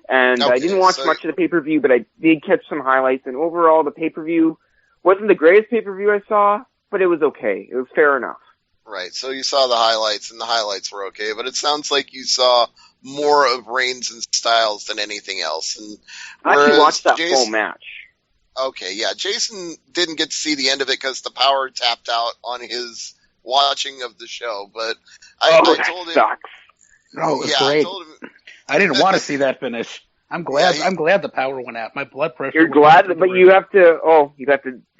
And I didn't watch much of the pay-per-view, but I did catch some highlights, and overall the pay-per-view wasn't the greatest pay-per-view I saw, but it was okay. It was fair enough. Right, so you saw the highlights, and the highlights were okay, but it sounds like you saw more of Reigns and Styles than anything else. And I actually watched that full match. Okay, yeah, Jason didn't get to see the end of it because the power tapped out on his watching of the show, but I told him... Sucks. No, it was great. I didn't want to see that finish. I'm glad. I'm glad the power went out. My blood pressure. You're glad, but you got the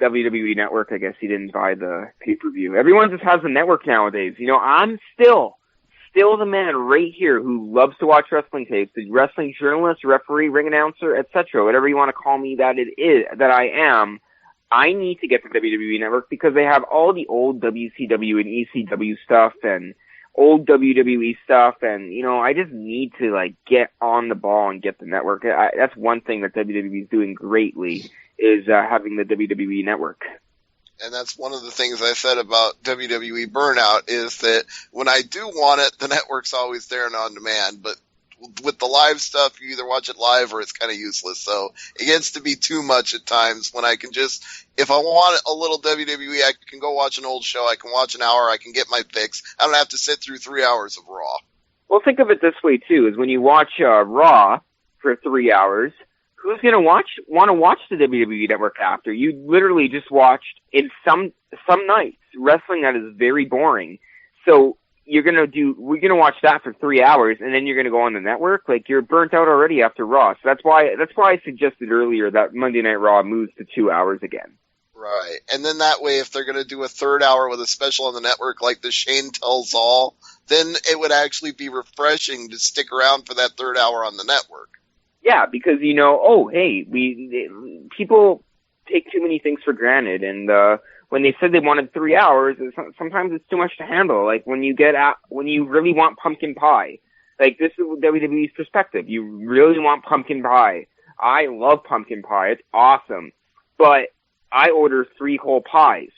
WWE Network. I guess you didn't buy the pay-per-view. Everyone just has the network nowadays. You know, I'm still the man right here who loves to watch wrestling tapes. The wrestling journalist, referee, ring announcer, etc. Whatever you want to call me, that I am. I need to get the WWE Network because they have all the old WCW and ECW stuff, and old WWE stuff, and, you know, I just need to, like, get on the ball and get the network. That's one thing that WWE is doing greatly, is having the WWE network. And that's one of the things I said about WWE Burnout, is that when I do want it, the network's always there and on demand, but with the live stuff, you either watch it live or it's kind of useless. So it gets to be too much at times when I can just, if I want a little WWE, I can go watch an old show. I can watch an hour. I can get my fix. I don't have to sit through 3 hours of Raw. Well, think of it this way, too, is when you watch Raw for 3 hours, who's going to want to watch the WWE Network after? You literally just watched, in some nights, wrestling that is very boring. So we're going to watch that for 3 hours, and then you're going to go on the network? Like, you're burnt out already after Raw. So that's why I suggested earlier that Monday Night Raw moves to 2 hours again. Right. And then that way, if they're going to do a third hour with a special on the network like the Shane Tells All, then it would actually be refreshing to stick around for that third hour on the network. Yeah, because, you know, people take too many things for granted, and when they said they wanted 3 hours, sometimes it's too much to handle. Like, when you really want pumpkin pie, like, this is WWE's perspective. You really want pumpkin pie. I love pumpkin pie. It's awesome. But I order 3 whole pies.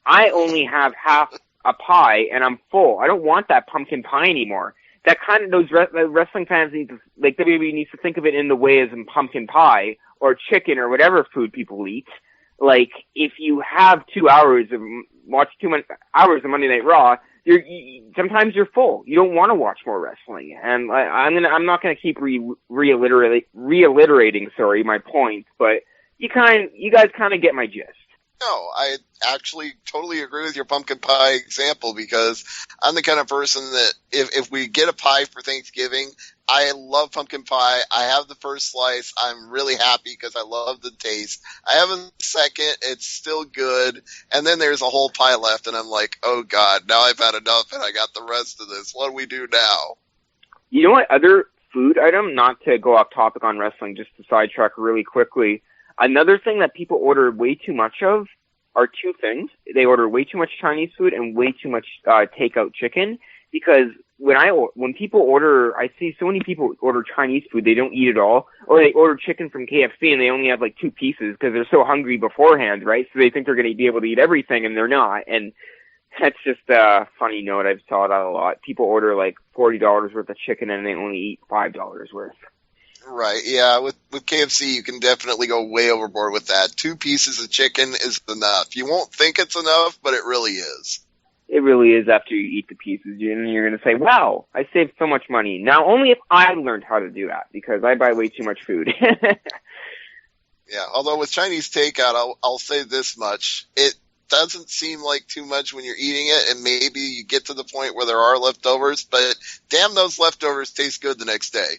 I only have half a pie, and I'm full. I don't want that pumpkin pie anymore. That kind of, those wrestling fans need to, like, WWE needs to think of it in the way as in pumpkin pie or chicken or whatever food people eat. Like, if you have 2 hours watch 2 hours of Monday Night Raw, sometimes you're full. You don't want to watch more wrestling. And I'm not gonna keep reiterating my points, but you guys kind of get my gist. No, I actually totally agree with your pumpkin pie example, because I'm the kind of person that if we get a pie for Thanksgiving, I love pumpkin pie. I have the first slice. I'm really happy because I love the taste. I have a second. It's still good. And then there's a whole pie left, and I'm like, oh, God, now I've had enough, and I got the rest of this. What do we do now? You know what other food item, not to go off topic on wrestling, just to sidetrack really quickly, another thing that people order way too much of are 2 things. They order way too much Chinese food and way too much takeout chicken, because when people order, I see so many people order Chinese food, they don't eat it all, or they order chicken from KFC and they only have like 2 pieces because they're so hungry beforehand, right? So they think they're going to be able to eat everything, and they're not. And that's just a funny note. I've saw that a lot. People order like $40 worth of chicken and they only eat $5 worth. Right, yeah. With KFC, you can definitely go way overboard with that. 2 pieces of chicken is enough. You won't think it's enough, but it really is. It really is after you eat the pieces. And you're going to say, wow, I saved so much money. Now, only if I learned how to do that, because I buy way too much food. Yeah, although with Chinese takeout, I'll say this much. It doesn't seem like too much when you're eating it, and maybe you get to the point where there are leftovers, but damn, those leftovers taste good the next day.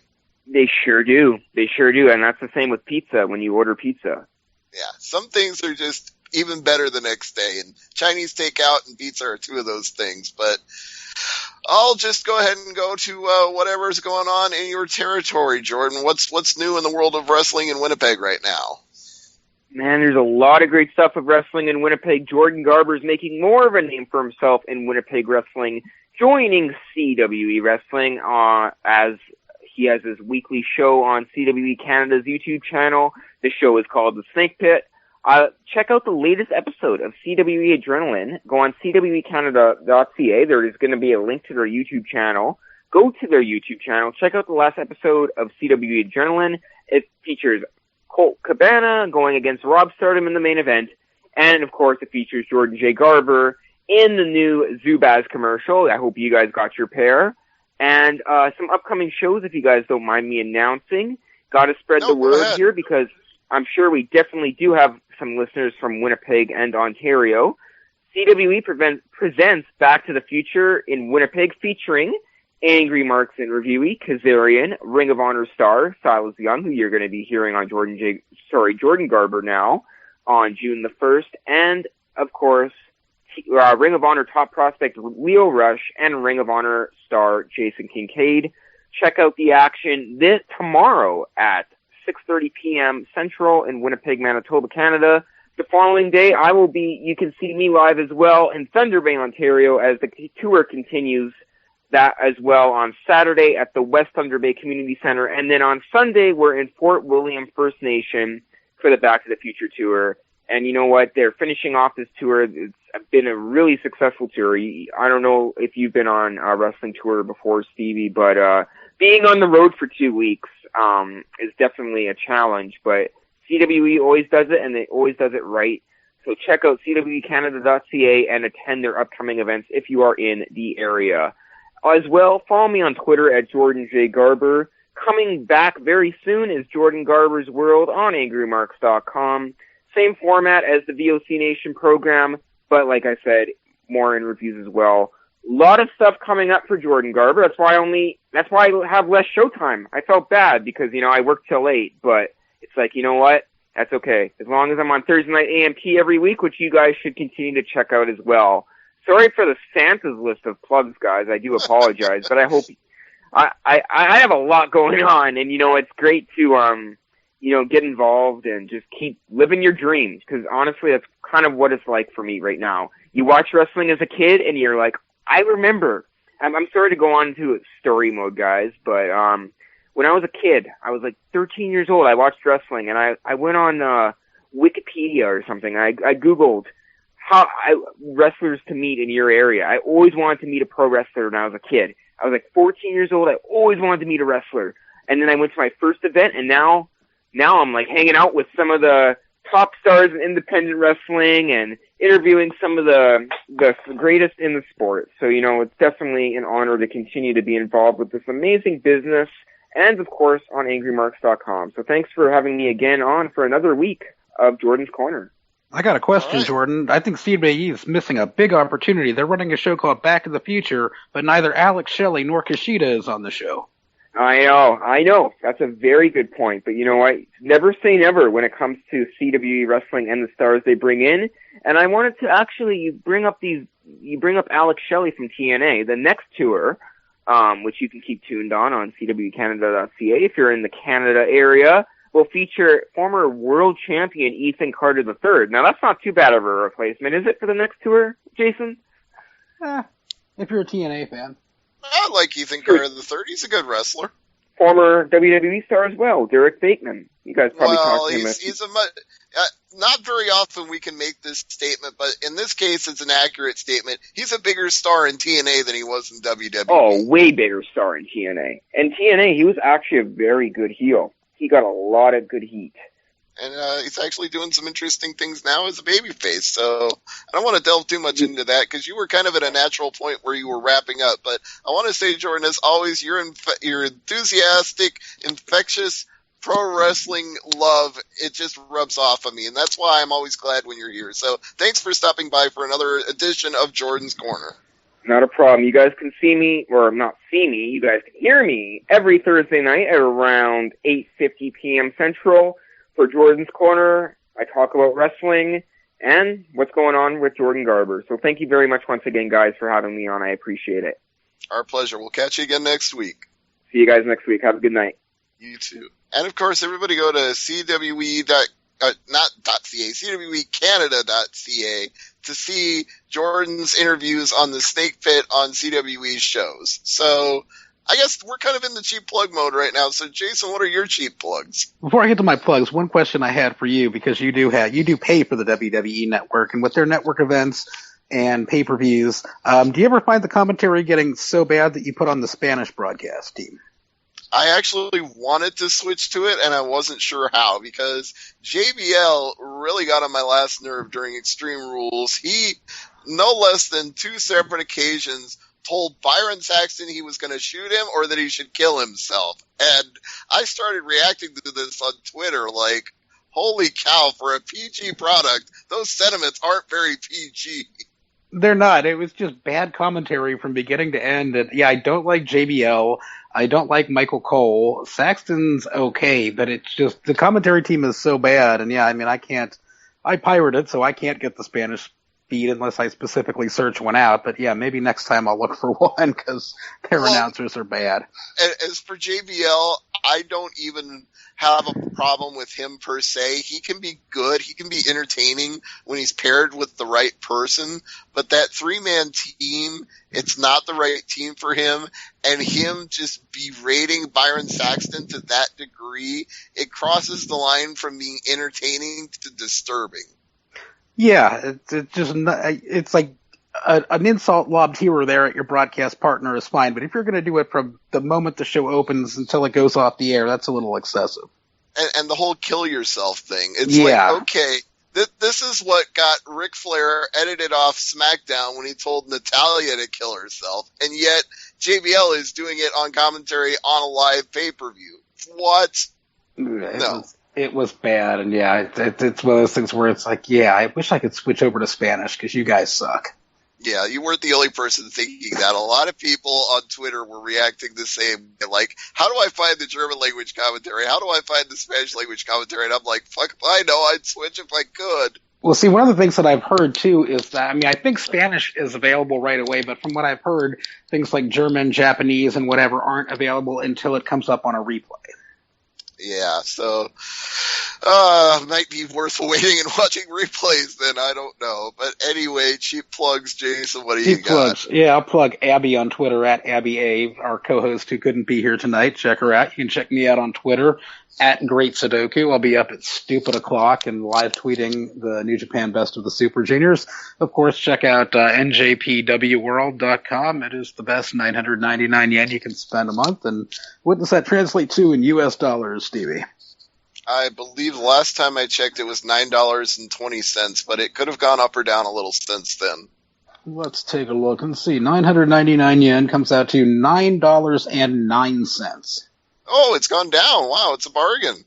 They sure do. They sure do. And that's the same with pizza when you order pizza. Yeah, some things are just even better the next day, and Chinese takeout and pizza are 2 of those things. But I'll just go ahead and go to whatever's going on in your territory, Jordan. What's new in the world of wrestling in Winnipeg right now? Man, there's a lot of great stuff of wrestling in Winnipeg. Jordan Garber's making more of a name for himself in Winnipeg wrestling, joining CWE Wrestling as he has his weekly show on CWE Canada's YouTube channel. The show is called The Snake Pit. Check out the latest episode of CWE Adrenaline. Go on cwecanada.ca. There is going to be a link to their YouTube channel. Go to their YouTube channel. Check out the last episode of CWE Adrenaline. It features Colt Cabana going against Rob Stardom in the main event. And, of course, it features Jordan J. Garber in the new Zubaz commercial. I hope you guys got your pair. And some upcoming shows, if you guys don't mind me announcing. Got to spread the word here, because I'm sure we definitely do have some listeners from Winnipeg and Ontario. CWE presents Back to the Future in Winnipeg, featuring Angry Marks interviewee, Kazarian, Ring of Honor star, Silas Young, who you're going to be hearing on Jordan Garber now on June the 1st. And, of course, Ring of Honor top prospect Leo Rush and Ring of Honor star Jason Kincaid. Check out the action tomorrow at 6:30 p.m. Central in Winnipeg, Manitoba, Canada. The following day, you can see me live as well in Thunder Bay, Ontario, as the tour continues that as well on Saturday at the West Thunder Bay Community Center. And then on Sunday, we're in Fort William First Nation for the Back to the Future tour. And you know what? They're finishing off this tour. It's been a really successful tour. I don't know if you've been on a wrestling tour before, Stevie, but being on the road for 2 weeks is definitely a challenge. But CWE always does it, and they always does it right. So check out cwecanada.ca and attend their upcoming events if you are in the area. As well, follow me on Twitter at Jordan J. Garber. Coming back very soon is Jordan Garber's World on AngryMarks.com. Same format as the VOC Nation program, but like I said, more interviews as well. A lot of stuff coming up for Jordan Garber. That's why I have less showtime. I felt bad because, I work till 8, but it's like, you know what? That's okay. As long as I'm on Thursday night AMP every week, which you guys should continue to check out as well. Sorry for the Santa's list of plugs, guys. I do apologize, but I hope I have a lot going on, and it's great to get involved and just keep living your dreams, because honestly, that's kind of what it's like for me right now. You watch wrestling as a kid, and you're like, I remember. I'm sorry to go on to story mode, guys, but when I was a kid, I was like 13 years old, I watched wrestling, and I went on Wikipedia or something. I Googled wrestlers to meet in your area. I always wanted to meet a pro wrestler when I was a kid. I was like 14 years old, I always wanted to meet a wrestler. And then I went to my first event, and now I'm like hanging out with some of the top stars in independent wrestling and interviewing some of the greatest in the sport. So, it's definitely an honor to continue to be involved with this amazing business and, of course, on AngryMarks.com. So thanks for having me again on for another week of Jordan's Corner. I got a question, right, Jordan. I think CWE is missing a big opportunity. They're running a show called Back to the Future, but neither Alex Shelley nor Kushida is on the show. I know. That's a very good point. But you know what? Never say never when it comes to CWE Wrestling and the stars they bring in. And I wanted to actually, you bring up Alex Shelley from TNA. The next tour, which you can keep tuned on cwecanada.ca if you're in the Canada area, will feature former world champion Ethan Carter III. Now, that's not too bad of a replacement, is it, for the next tour, Jason? If you're a TNA fan. I like Ethan Carter III. He's a good wrestler. Former WWE star as well, Derek Bateman. You guys probably talked to him. He's not very often we can make this statement, but in this case, it's an accurate statement. He's a bigger star in TNA than he was in WWE. Oh, way bigger star in TNA. In TNA, he was actually a very good heel. He got a lot of good heat. And he's actually doing some interesting things now as a babyface. So I don't want to delve too much into that because you were kind of at a natural point where you were wrapping up. But I want to say, Jordan, as always, your enthusiastic, infectious pro wrestling love, it just rubs off on me. And that's why I'm always glad when you're here. So thanks for stopping by for another edition of Jordan's Corner. Not a problem. You guys can see me, or not see me, you guys can hear me every Thursday night at around 8:50 p.m. Central. For Jordan's Corner, I talk about wrestling and what's going on with Jordan Garber. So thank you very much once again, guys, for having me on. I appreciate it. Our pleasure. We'll catch you again next week. See you guys next week. Have a good night. You too. And, of course, everybody go to CWEcanada.ca to see Jordan's interviews on the Snake Pit on CWE shows. So I guess we're kind of in the cheap plug mode right now. So, Jason, what are your cheap plugs? Before I get to my plugs, one question I had for you, because you do pay for the WWE Network, and with their network events and pay-per-views, do you ever find the commentary getting so bad that you put on the Spanish broadcast team? I actually wanted to switch to it, and I wasn't sure how, because JBL really got on my last nerve during Extreme Rules. He, no less than 2 separate occasions, told Byron Saxton he was going to shoot him or that he should kill himself. And I started reacting to this on Twitter like, holy cow, for a PG product, those sentiments aren't very PG. They're not. It was just bad commentary from beginning to end. And yeah, I don't like JBL. I don't like Michael Cole. Saxton's okay, but it's just the commentary team is so bad. And yeah, I mean, I pirate it, so I can't get the Spanish feed unless I specifically search one out. But yeah, maybe next time I'll look for one because their announcers are bad. As for JBL, I don't even have a problem with him per se. He can be good. He can be entertaining when he's paired with the right person. But that 3-man team, it's not the right team for him. And him just berating Byron Saxton to that degree, it crosses the line from being entertaining to disturbing. Yeah, it's like an insult lobbed here or there at your broadcast partner is fine, but if you're going to do it from the moment the show opens until it goes off the air, that's a little excessive. And the whole kill yourself thing. It's Yeah. like, okay, this is what got Ric Flair edited off SmackDown when he told Natalya to kill herself, and yet JBL is doing it on commentary on a live pay-per-view. What? No. It was bad, and yeah, it's one of those things where it's like, yeah, I wish I could switch over to Spanish because you guys suck. Yeah, you weren't the only person thinking that. A lot of people on Twitter were reacting the same. Like, how do I find the German language commentary? How do I find the Spanish language commentary? And I'm like, fuck if I know. I'd switch if I could. Well, see, one of the things that I've heard, too, is that, I mean, I think Spanish is available right away, but from what I've heard, things like German, Japanese, and whatever aren't available until it comes up on a replay. Yeah, so might be worth waiting and watching replays then, I don't know. But anyway, cheap plugs, Jason, what do you got? Plugs. Yeah, I'll plug Abby on Twitter at Abby A, our co-host who couldn't be here tonight. Check her out. You can check me out on Twitter at Great Sudoku. I'll be up at stupid o'clock and live tweeting the New Japan Best of the Super Juniors. Of course, check out njpwworld.com. It is the best 999 yen you can spend a month. And what does that translate to in U.S. dollars, Stevie? I believe the last time I checked it was $9.20, but it could have gone up or down a little since then. Let's take a look and see. 999 yen comes out to $9.09. Oh, it's gone down. Wow, it's a bargain.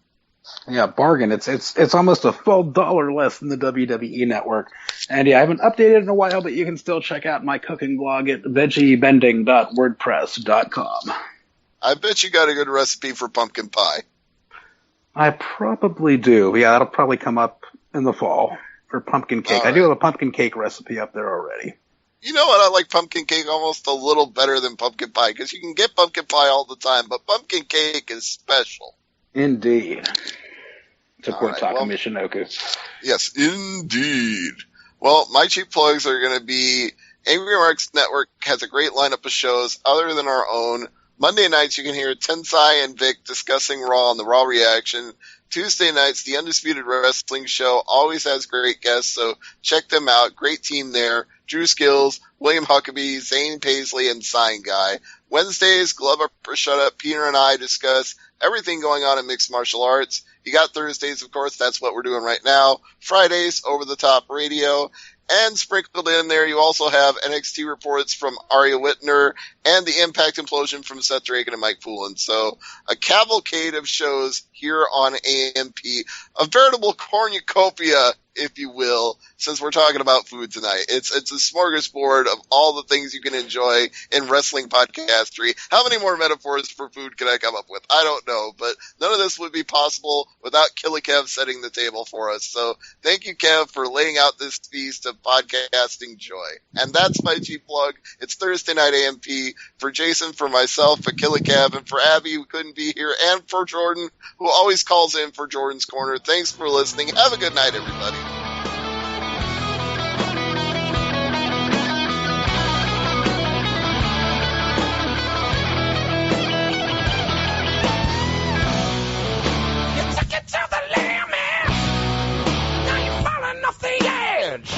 Yeah, bargain. It's almost a full dollar less than the WWE network. And yeah, I haven't updated in a while, but you can still check out my cooking blog at veggiebending.wordpress.com. I bet you got a good recipe for pumpkin pie. I probably do. Yeah, that'll probably come up in the fall for pumpkin cake. Right. I do have a pumpkin cake recipe up there already. You know what? I like pumpkin cake almost a little better than pumpkin pie, because you can get pumpkin pie all the time, but pumpkin cake is special. Indeed. To quote right, Taka Michinoku. Yes, indeed. Well, my cheap plugs are going to be Angry Marks Network has a great lineup of shows other than our own. Monday nights you can hear Tensai and Vic discussing Raw and the Raw reaction. Tuesday nights, the Undisputed Wrestling Show always has great guests, so check them out. Great team there. Drew Skills, William Huckabee, Zane Paisley, and Sign Guy. Wednesdays, Glove Up or Shut Up, Peter and I discuss everything going on in mixed martial arts. You got Thursdays, of course, that's what we're doing right now. Fridays, Over the Top Radio. And sprinkled in there, you also have NXT reports from Aria Whitner and the Impact Implosion from Seth Draken and Mike Poulin. So a cavalcade of shows here on AMP, a veritable cornucopia, if you will, since we're talking about food tonight. It's a smorgasbord of all the things you can enjoy in wrestling podcastery. How many more metaphors for food can I come up with? I don't know, but none of this would be possible without Killer Kev setting the table for us. So thank you, Kev, for laying out this feast of podcasting joy. And that's my cheap plug. It's Thursday Night AMP. For Jason, for myself, for Killer Kev, and for Abby, who couldn't be here, and for Jordan, who always calls in for Jordan's Corner. Thanks for listening. Have a good night, everybody. You took it to the limit. Now you're falling off the edge.